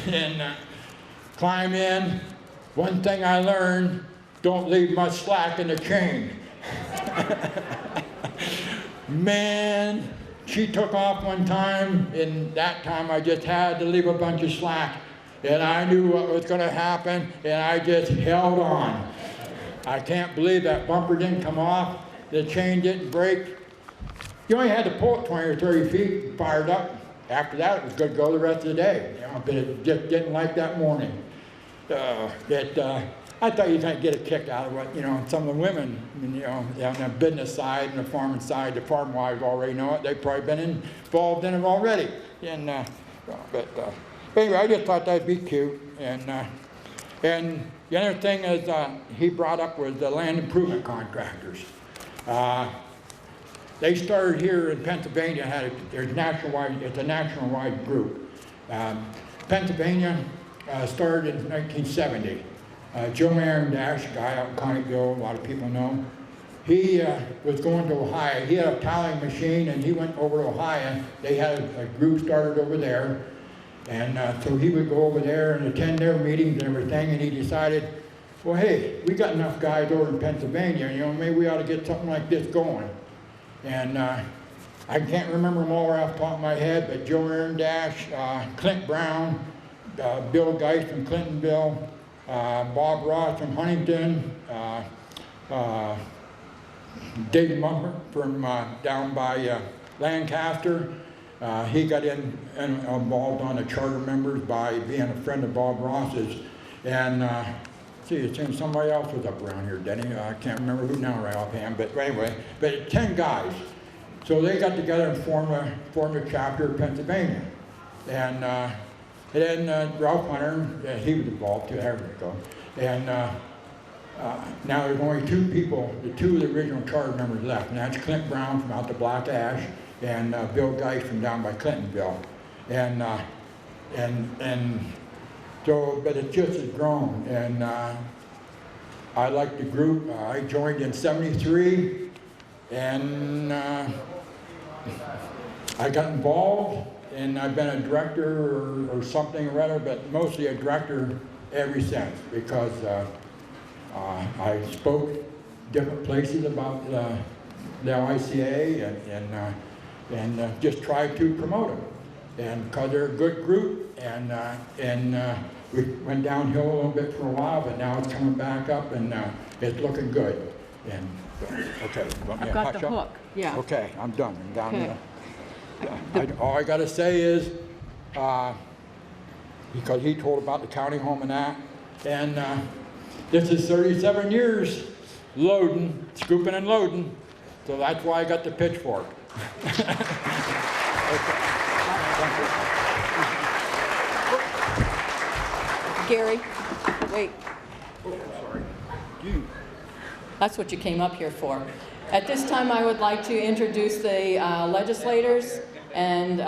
And climb in. One thing I learned, don't leave much slack in the chain. Man, she took off one time, and that time I just had to leave a bunch of slack. And I knew what was going to happen, and I just held on. I can't believe that bumper didn't come off, the chain didn't break. You only had to pull it 20 or 30 feet, fired up. After that, it was good to go the rest of the day. You know, but it just didn't like that morning. I thought you'd get a kick out of what, you know, some of the women, you know, on the business side and the farming side, the farm wives already know it. They've probably been involved in it already. And, but anyway, I just thought that'd be cute. And the other thing is he brought up was the land improvement contractors. They started here in Pennsylvania. It's a nationwide group. Pennsylvania started in 1970. Joe Dash, a guy out in Conneautville, a lot of people know. He was going to Ohio. He had a tallying machine, and he went over to Ohio. They had a group started over there. And so he would go over there and attend their meetings and everything, and he decided, well, hey, we got enough guys over in Pennsylvania, you know, maybe we ought to get something like this going. And I can't remember them all right off the top of my head, but Joe Dash, Clint Brown, Bill Geist from Clintonville, Bob Ross from Huntington, David Mumford from down by Lancaster. He got involved on the charter members by being a friend of Bob Ross's. And see, it seems somebody else was up around here, Denny. I can't remember who now right offhand, but anyway, but 10 guys. So they got together and formed a chapter of Pennsylvania. And then Ralph Hunter, he was involved too, there we go. And now there's only two people, the two of the original charter members left, and that's Clint Brown from out to Black Ash, and Bill Geist from down by Clintonville. And so, but it just has grown, and I like the group. I joined in '73, and I got involved, and I've been a director or something or other, but mostly a director ever since, because I spoke different places about the LICA and just tried to promote them. And because they're a good group, and we went downhill a little bit for a while, but now it's coming back up, and it's looking good. And okay, I've got the hook. Yeah. Okay, I'm done. I'm down Okay. here. All I got to say is, because he told about the county home and that, and this is 37 years loading, scooping and loading, so that's why I got the pitchfork. Okay. Gary, wait. Oh, sorry. That's what you came up here for. At this time, I would like to introduce the legislators and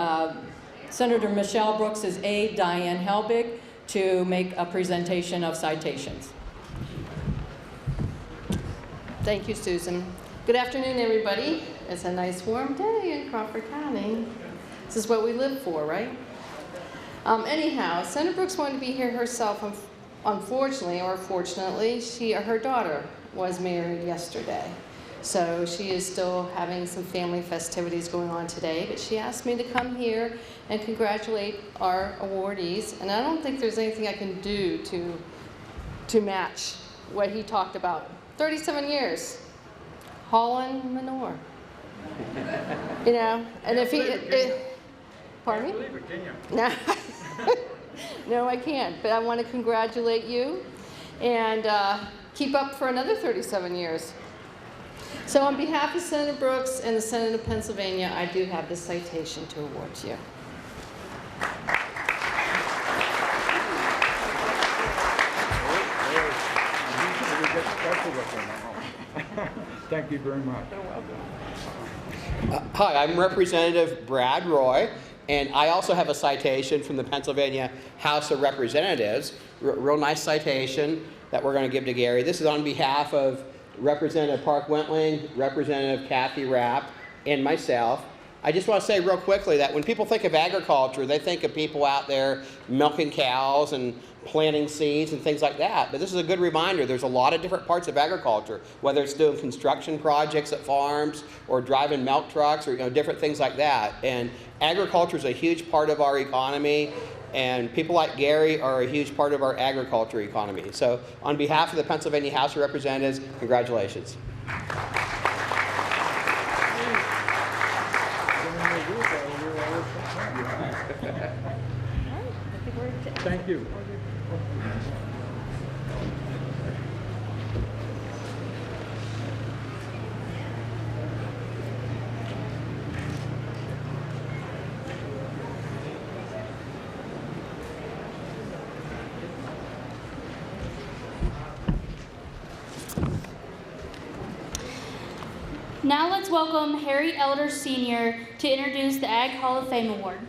Senator Michelle Brooks' aide, Diane Helbig, to make a presentation of citations. Thank you, Susan. Good afternoon, everybody. It's a nice warm day in Crawford County. This is what we live for, right? Anyhow, Senator Brooks wanted to be here herself. Unfortunately, or fortunately, her daughter was married yesterday. So she is still having some family festivities going on today, but she asked me to come here and congratulate our awardees. And I don't think there's anything I can do to match what he talked about. 37 years, hauling manure. You know, and if he, pardon me? No, no, I can't. But I want to congratulate you, and keep up for another 37 years. So on behalf of Senator Brooks and the Senate of Pennsylvania, I do have this citation to award to you. Thank you very much. Hi, I'm Representative Brad Roy, and I also have a citation from the Pennsylvania House of Representatives, real nice citation that we're going to give to Gary. This is on behalf of Representative Park Wentling, Representative Kathy Rapp, and myself. I just want to say real quickly that when people think of agriculture, they think of people out there milking cows and planting seeds and things like that. But this is a good reminder. There's a lot of different parts of agriculture, whether it's doing construction projects at farms or driving milk trucks or different things like that. And agriculture is a huge part of our economy, and people like Gary are a huge part of our agriculture economy. So on behalf of the Pennsylvania House of Representatives, congratulations. Thank you. Now let's welcome Harry Elder Sr. to introduce the Ag Hall of Fame Award.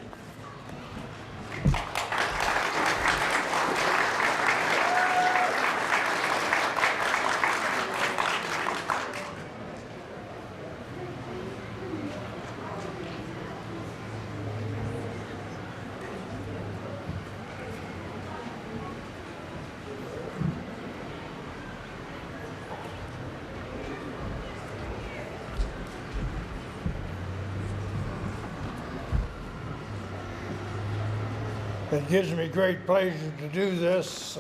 It gives me great pleasure to do this.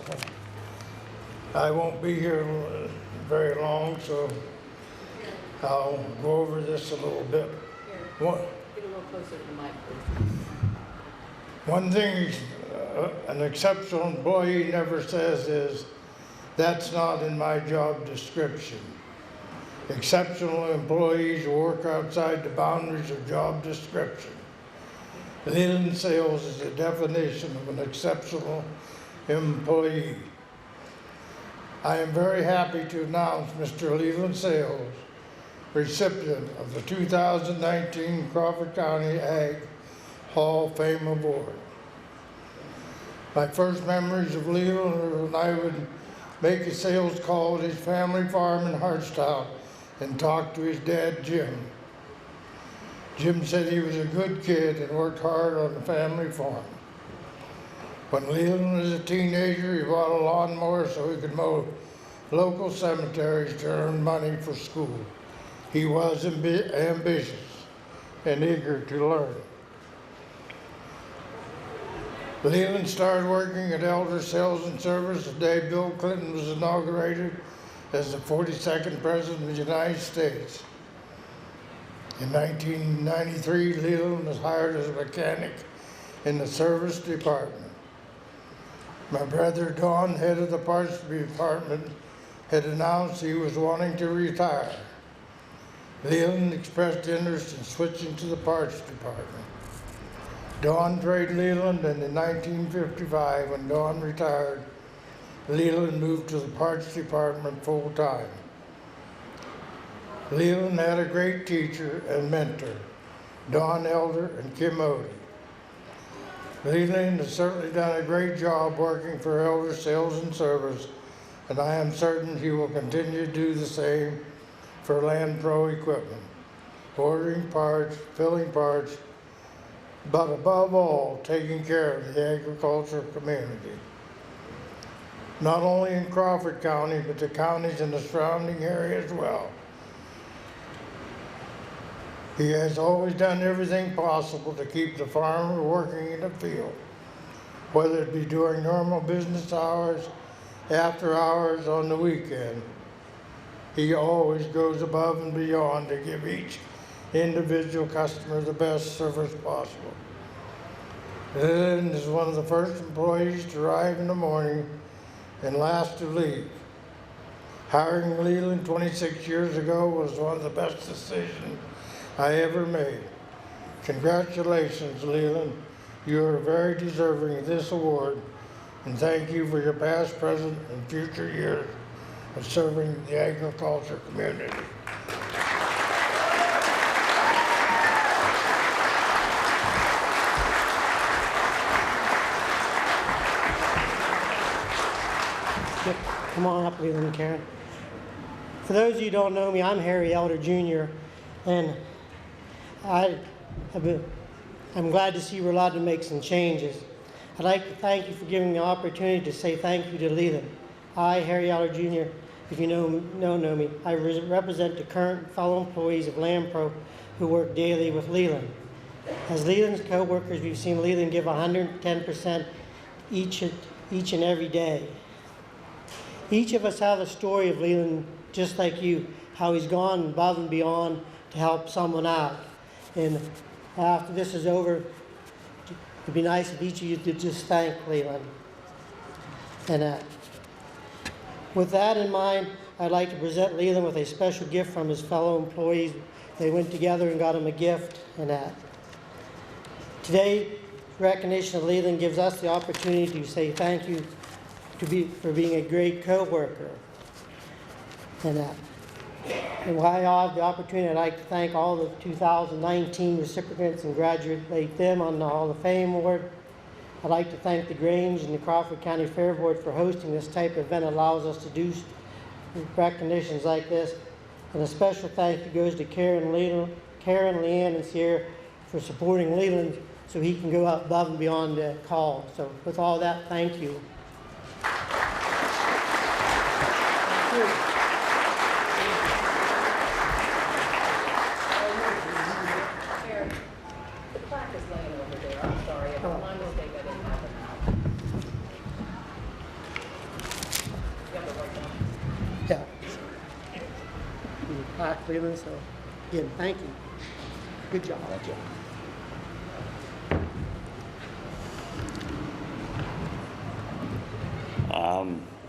I won't be here very long, so I'll go over this a little bit. Get a little closer to the mic, please. One thing an exceptional employee never says is, "That's not in my job description." Exceptional employees work outside the boundaries of job description. Leland Sales is the definition of an exceptional employee. I am very happy to announce Mr. Leland Sales, recipient of the 2019 Crawford County Ag Hall of Fame Award. My first memories of Leland were when I would make a sales call at his family farm in Hartstown and talk to his dad, Jim. Jim said he was a good kid and worked hard on the family farm. When Leland was a teenager, he bought a lawnmower so he could mow local cemeteries to earn money for school. He was ambitious and eager to learn. Leland started working at Elder Sales and Service the day Bill Clinton was inaugurated as the 42nd President of the United States. In 1993, Leland was hired as a mechanic in the service department. My brother Don, head of the parts department, had announced he was wanting to retire. Leland expressed interest in switching to the parts department. Don trained Leland, and in 1955, when Don retired, Leland moved to the parts department full time. Leland had a great teacher and mentor, Don Elder and Kim Odie. Leland has certainly done a great job working for Elder Sales and Service, and I am certain he will continue to do the same for Land Pro equipment, ordering parts, filling parts, but above all, taking care of the agricultural community. Not only in Crawford County, but the counties in the surrounding area as well. He has always done everything possible to keep the farmer working in the field, whether it be during normal business hours, after hours, on the weekend. He always goes above and beyond to give each individual customer the best service possible. Leland is one of the first employees to arrive in the morning and last to leave. Hiring Leland 26 years ago was one of the best decisions I ever made. Congratulations, Leland. You are very deserving of this award, and thank you for your past, present, and future years of serving the agriculture community. Come on up, Leland and Karen. For those of you who don't know me, I'm Harry Elder Jr., and I'm glad to see we're allowed to make some changes. I'd like to thank you for giving me the opportunity to say thank you to Leland. I, Harry Elder Jr., if you know me, I represent the current fellow employees of LandPro who work daily with Leland. As Leland's co-workers, we've seen Leland give 110% each and every day. Each of us have a story of Leland, just like you, how he's gone above and beyond to help someone out. And after this is over, it'd be nice if each of you did just thank Leland. And with that in mind, I'd like to present Leland with a special gift from his fellow employees. They went together and got him a gift. And today, recognition of Leland gives us the opportunity to say thank you for being a great co-worker. And while I have the opportunity, I'd like to thank all the 2019 recipients and congratulate them on the Hall of Fame Award. I'd like to thank the Grange and the Crawford County Fair Board for hosting this type of event. It allows us to do recognitions like this. And a special thank you goes to Karen, Leanne, and Sierra for supporting Leland so he can go out above and beyond the call. So with all that, thank you. Yeah. Plaque, Leland, so again, thank you. Good job. Thank you.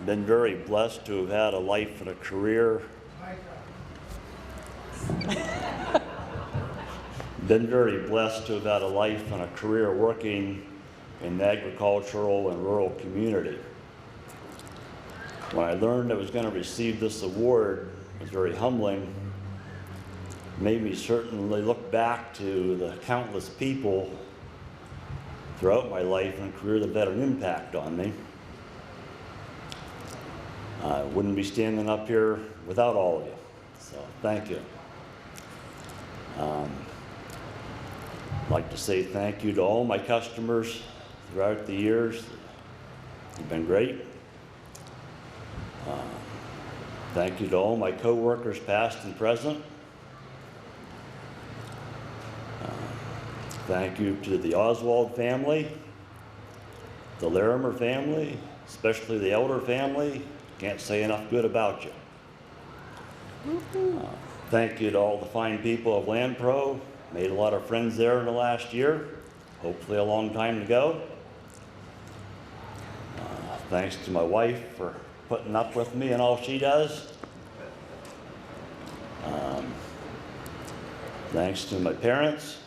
Been very blessed to have had a life and a career. Been very blessed to have had a life and a career working in the agricultural and rural community. When I learned I was going to receive this award, it was very humbling. It made me certainly look back to the countless people throughout my life and career that had an impact on me. I wouldn't be standing up here without all of you, so thank you. I'd like to say thank you to all my customers throughout the years. You've been great. Thank you to all my co-workers, past and present. Thank you to the Oswald family, the Larimer family, especially the Elder family. Can't say enough good about you. Thank you to all the fine people of LandPro. Made a lot of friends there in the last year, hopefully a long time to go. Thanks to my wife for putting up with me and all she does. Thanks to my parents,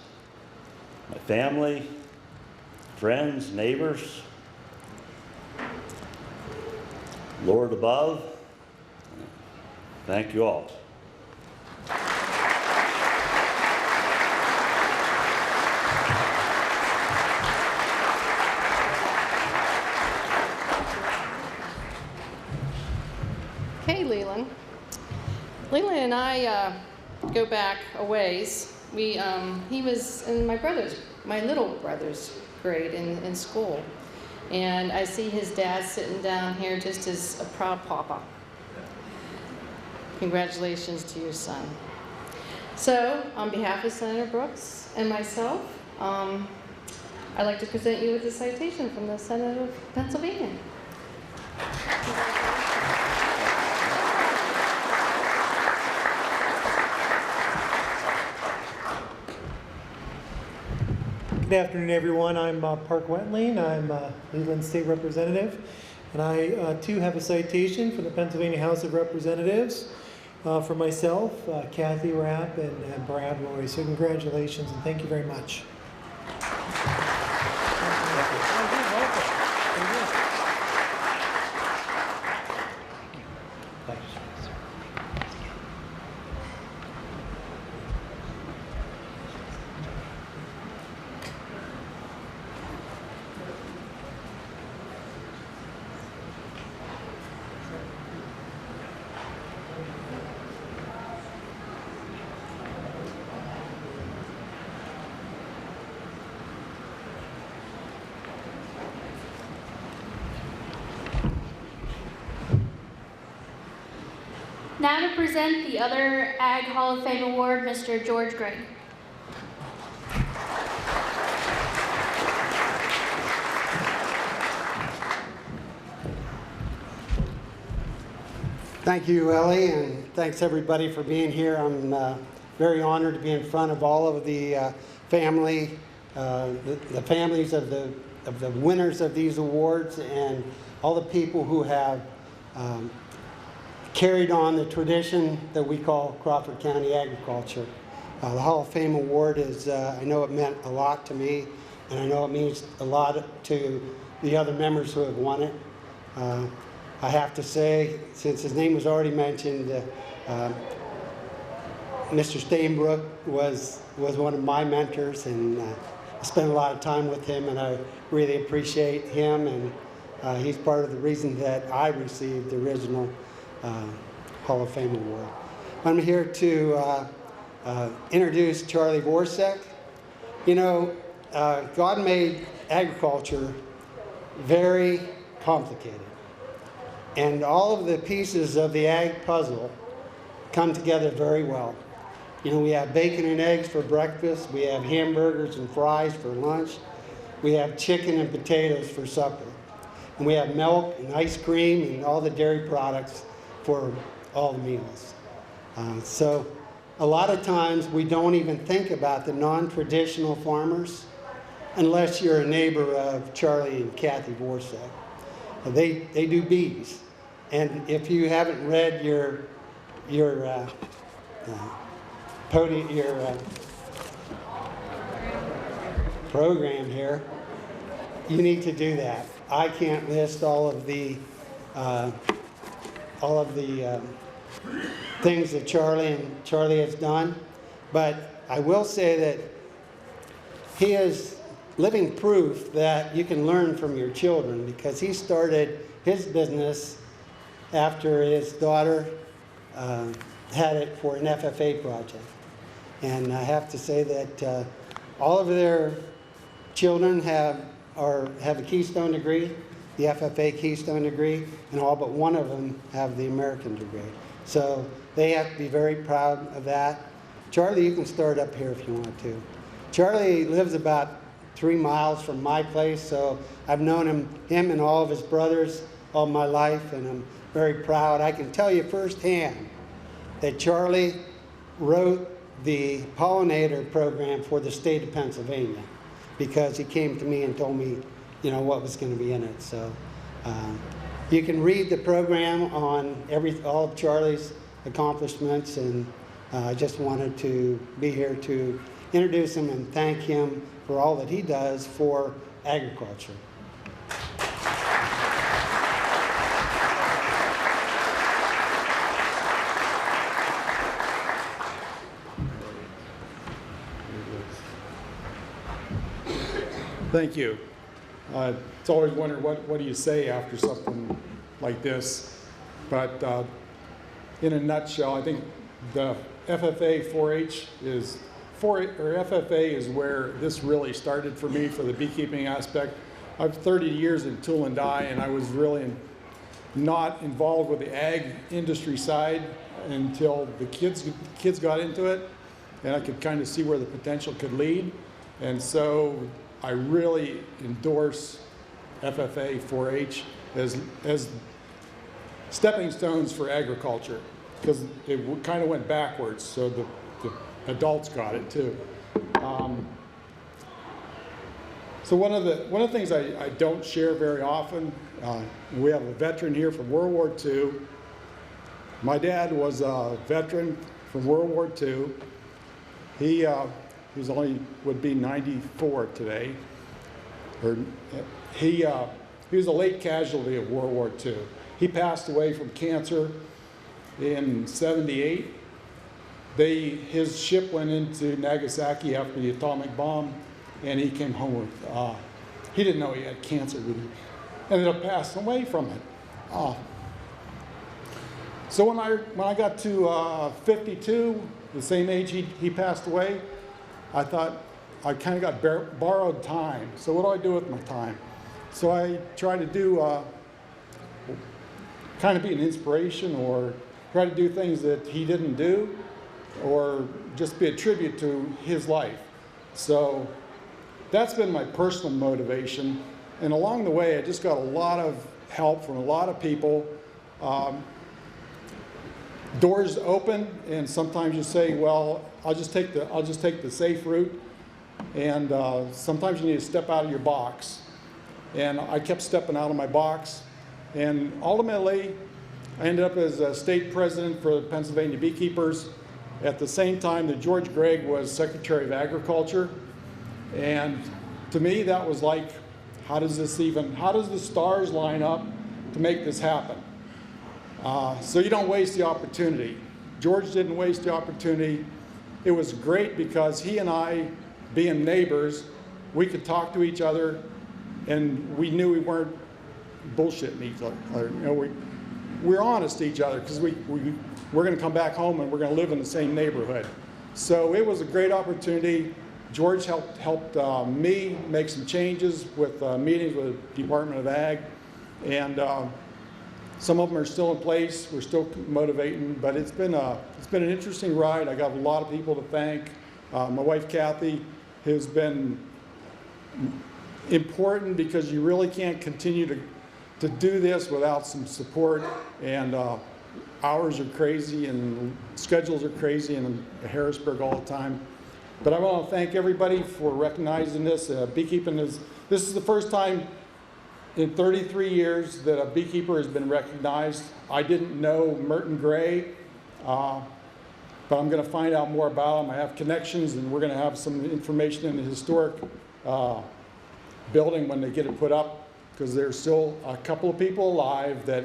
my family, friends, neighbors, Lord above, thank you all. Okay, Leland. Leland and I go back a ways. He was in my little brother's grade in school. And I see his dad sitting down here just as a proud papa. Congratulations to your son. So, on behalf of Senator Brooks and myself, I'd like to present you with a citation from the Senate of Pennsylvania. Good afternoon, everyone. I'm Park Wentling. I'm Leland State Representative, And I, too, have a citation from the Pennsylvania House of Representatives for myself, Kathy Rapp, and Brad Roy. So congratulations, and thank you very much. Now to present the other Ag Hall of Fame Award, Mr. George Gregg. Thank you, Ellie, and thanks everybody for being here. I'm very honored to be in front of all of the family, the families of the winners of these awards, and all the people who have carried on the tradition that we call Crawford County agriculture. The Hall of Fame Award is, I know it meant a lot to me, and I know it means a lot to the other members who have won it. I have to say, since his name was already mentioned, Mr. Stainbrook was one of my mentors, and I spent a lot of time with him, and I really appreciate him, and he's part of the reason that I received the original Hall of Fame Award. I'm here to introduce Charlie Vorsek. You know, God made agriculture very complicated. And all of the pieces of the ag puzzle come together very well. You know, we have bacon and eggs for breakfast. We have hamburgers and fries for lunch. We have chicken and potatoes for supper. And we have milk and ice cream and all the dairy products for all the meals. So a lot of times we don't even think about the non-traditional farmers unless you're a neighbor of Charlie and Kathy Vorsek. They do bees. And if you haven't read your program here, you need to do that. I can't list all of the things that Charlie has done, but I will say that he is living proof that you can learn from your children, because he started his business after his daughter had it for an FFA project. And I have to say that all of their children have a Keystone degree, the FFA Keystone degree, and all but one of them have the American degree. So they have to be very proud of that. Charlie, you can start up here if you want to. Charlie lives about 3 miles from my place, so I've known him and all of his brothers all my life, and I'm very proud. I can tell you firsthand that Charlie wrote the pollinator program for the state of Pennsylvania, because he came to me and told me, you know, what was going to be in it. So you can read the program on all of Charlie's accomplishments, and I just wanted to be here to introduce him and thank him for all that he does for agriculture. Thank you. It's always wondered what do you say after something like this, but in a nutshell, I think the FFA 4-H is FFA is where this really started for me for the beekeeping aspect. I've 30 years in tool and die, and I was really not involved with the ag industry side until the kids got into it, and I could kind of see where the potential could lead. And so I really endorse FFA 4-H as stepping stones for agriculture, because it kind of went backwards, so the adults got it too. So one of the things I don't share very often, we have a veteran here from World War II. My dad was a veteran from World War II. He would be 94 today. He was a late casualty of World War II. He passed away from cancer in '78. His ship went into Nagasaki after the atomic bomb, and he came home with, he didn't know he had cancer, but he ended up passing away from it. So when I got to 52, the same age he passed away, I thought I kind of got borrowed time. So what do I do with my time? So I try to do, kind of be an inspiration, or try to do things that he didn't do, or just be a tribute to his life. So that's been my personal motivation. And along the way, I just got a lot of help from a lot of people. Doors open, and sometimes you say, well, I'll just take the safe route. And sometimes you need to step out of your box. And I kept stepping out of my box. And ultimately, I ended up as a state president for the Pennsylvania Beekeepers at the same time that George Gregg was Secretary of Agriculture. And to me, that was like, how does the stars line up to make this happen? So you don't waste the opportunity. George didn't waste the opportunity. It was great because he and I, being neighbors, we could talk to each other, and we knew we weren't bullshitting each other. You know, we're honest to each other because we're going to come back home and we're going to live in the same neighborhood. So it was a great opportunity. George helped me make some changes with meetings with the Department of Ag, and some of them are still in place. We're still motivating, but it's been an interesting ride. I got a lot of people to thank. My wife Kathy has been important because you really can't continue to do this without some support, and hours are crazy and schedules are crazy in Harrisburg all the time. But I want to thank everybody for recognizing this. Beekeeping this is the first time in 33 years that a beekeeper has been recognized. I didn't know Merton Gray, but I'm going to find out more about him. I have connections, and we're going to have some information in the historic building when they get it put up, because there's still a couple of people alive that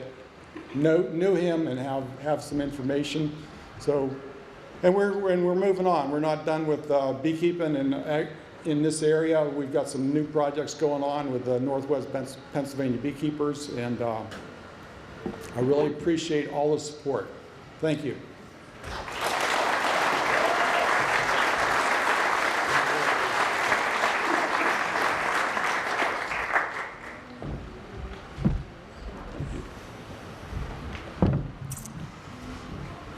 knew him and have some information. So, and we're moving on. We're not done with beekeeping in this area. We've got some new projects going on with the Northwest Pennsylvania Beekeepers, and I really appreciate all the support. Thank you.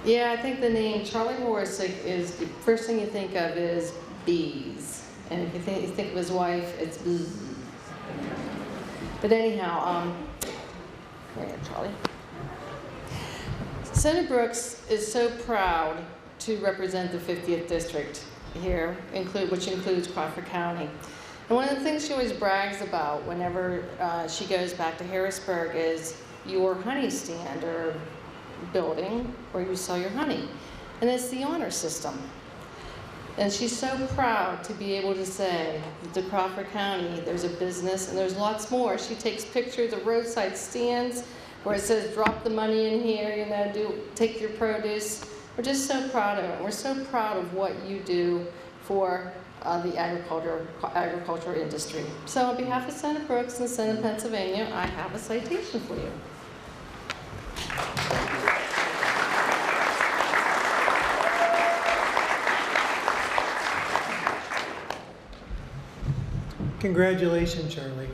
Yeah, I think the name Charlie Morisick is, the first thing you think of is bees. And if you think of his wife, it's bzzz. But anyhow, come here, Charlie. Senator Brooks is so proud to represent the 50th district here, which includes Crawford County. And one of the things she always brags about whenever she goes back to Harrisburg is your honey stand or building where you sell your honey. And it's the honor system. And she's so proud to be able to say to Crawford County, there's a business, and there's lots more. She takes pictures of roadside stands where it says, drop the money in here, you know, take your produce. We're just so proud of it. We're so proud of what you do for the agriculture industry. So on behalf of Senator Brooks and the Senate of Pennsylvania, I have a citation for you. Congratulations, Charlie.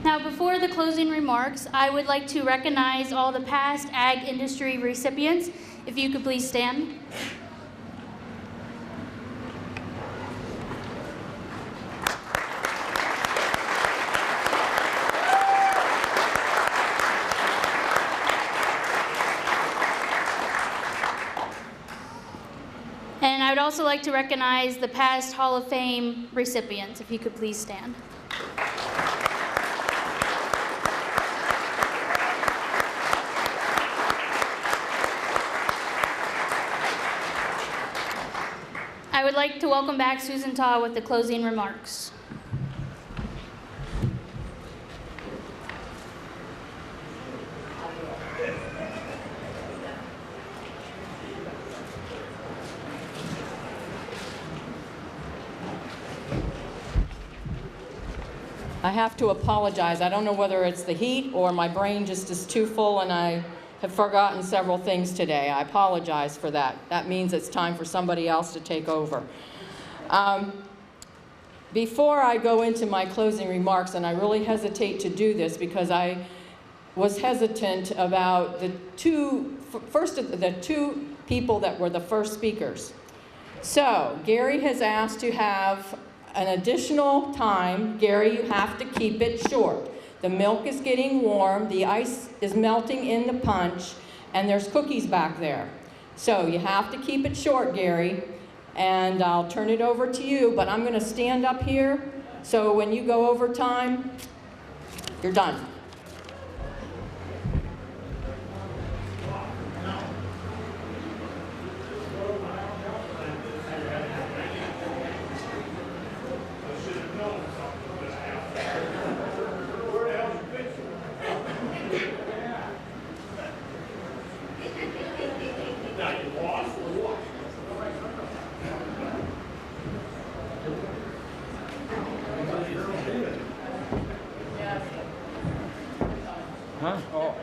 Now, before the closing remarks, I would like to recognize all the past ag industry recipients. If you could please stand. And I would also like to recognize the past Hall of Fame recipients. If you could please stand. I would like to welcome back Susan Taw with the closing remarks. I have to apologize. I don't know whether it's the heat or my brain just is too full and I have forgotten several things today. I apologize for that. That means it's time for somebody else to take over. Before I go into my closing remarks, and I really hesitate to do this because I was hesitant about the two people that were the first speakers. So Gary has asked to have an additional time. Gary, you have to keep it short. The milk is getting warm, the ice is melting in the punch, and there's cookies back there. So you have to keep it short, Gary, and I'll turn it over to you, but I'm gonna stand up here, so when you go over time, you're done. Huh? Oh.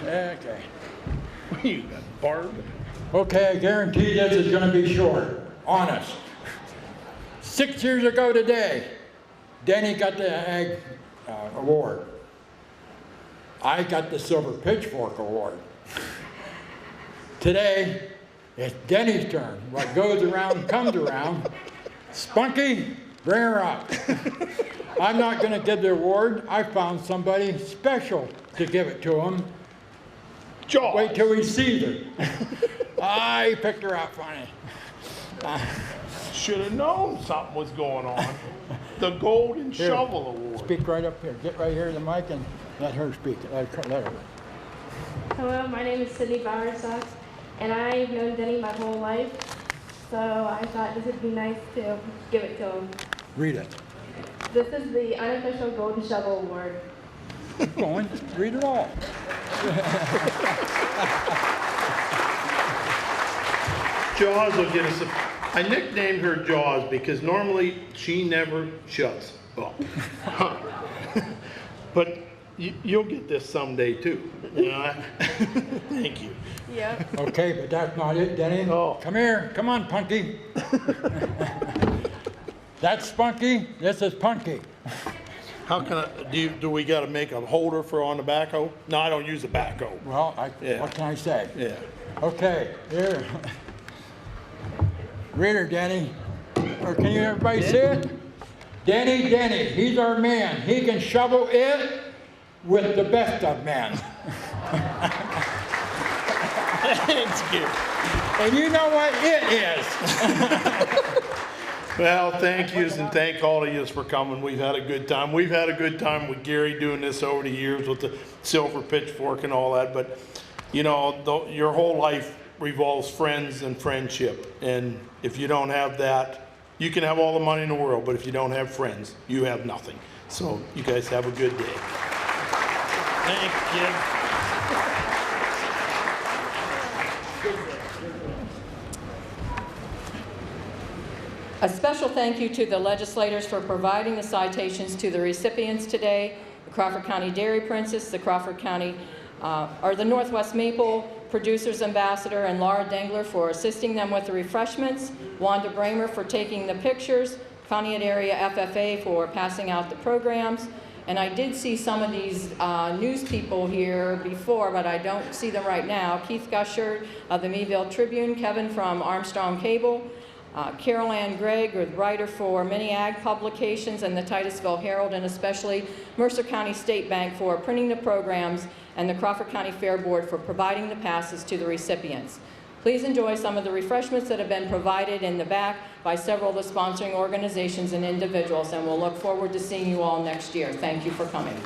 Okay. You got Barb. Okay, I guarantee this is going to be short. Honest. 6 years ago today, Denny got the Ag Award. I got the Silver Pitchfork Award. Today, it's Denny's turn. What goes around comes around. Spunky, bring her up. I'm not going to give the award. I found somebody special to give it to him. Jaws. Wait till he sees her. I picked her out funny. Should have known something was going on. The Golden Here, Shovel Award. Speak right up here. Get right here to the mic and let her speak. Let her. Hello, my name is Sydney Bowersox, and I've known Denny my whole life, so I thought this would be nice to give it to him. Read it. This is the unofficial Golden Shovel Award. Keep going. Read it all. Jaws will get us. I nicknamed her Jaws because normally she never shuts up. But you'll get this someday too. You know, thank you. Yeah. Okay, but that's not it, Denny. Oh. Come here. Come on, Punky. That's Spunky. This is Punky. How can I, do we got to make a holder for on the backhoe? No, I don't use a backhoe. Well, what can I say? Yeah. Okay, here. Read her, Denny. Or can you everybody see it? Denny, he's our man. He can shovel it with the best of men. Thanks, kid. And you know what it is. Well, thank yous and thank all of yous for coming. We've had a good time. We've had a good time with Gary doing this over the years with the Silver Pitchfork and all that. But, you know, your whole life revolves friends and friendship. And if you don't have that, you can have all the money in the world, but if you don't have friends, you have nothing. So you guys have a good day. Thanks, kid. A special thank you to the legislators for providing the citations to the recipients today, the Crawford County Dairy Princess, the Crawford County, the Northwest Maple Producers Ambassador, and Laura Dengler for assisting them with the refreshments, Wanda Bramer for taking the pictures, County and Area FFA for passing out the programs, And I did see some of these news people here before, but I don't see them right now. Keith Gusher of the Meadville Tribune, Kevin from Armstrong Cable, Carol Ann Gregg, writer for many ag publications and the Titusville Herald, and especially Mercer County State Bank for printing the programs, and the Crawford County Fair Board for providing the passes to the recipients. Please enjoy some of the refreshments that have been provided in the back by several of the sponsoring organizations and individuals, and we'll look forward to seeing you all next year. Thank you for coming.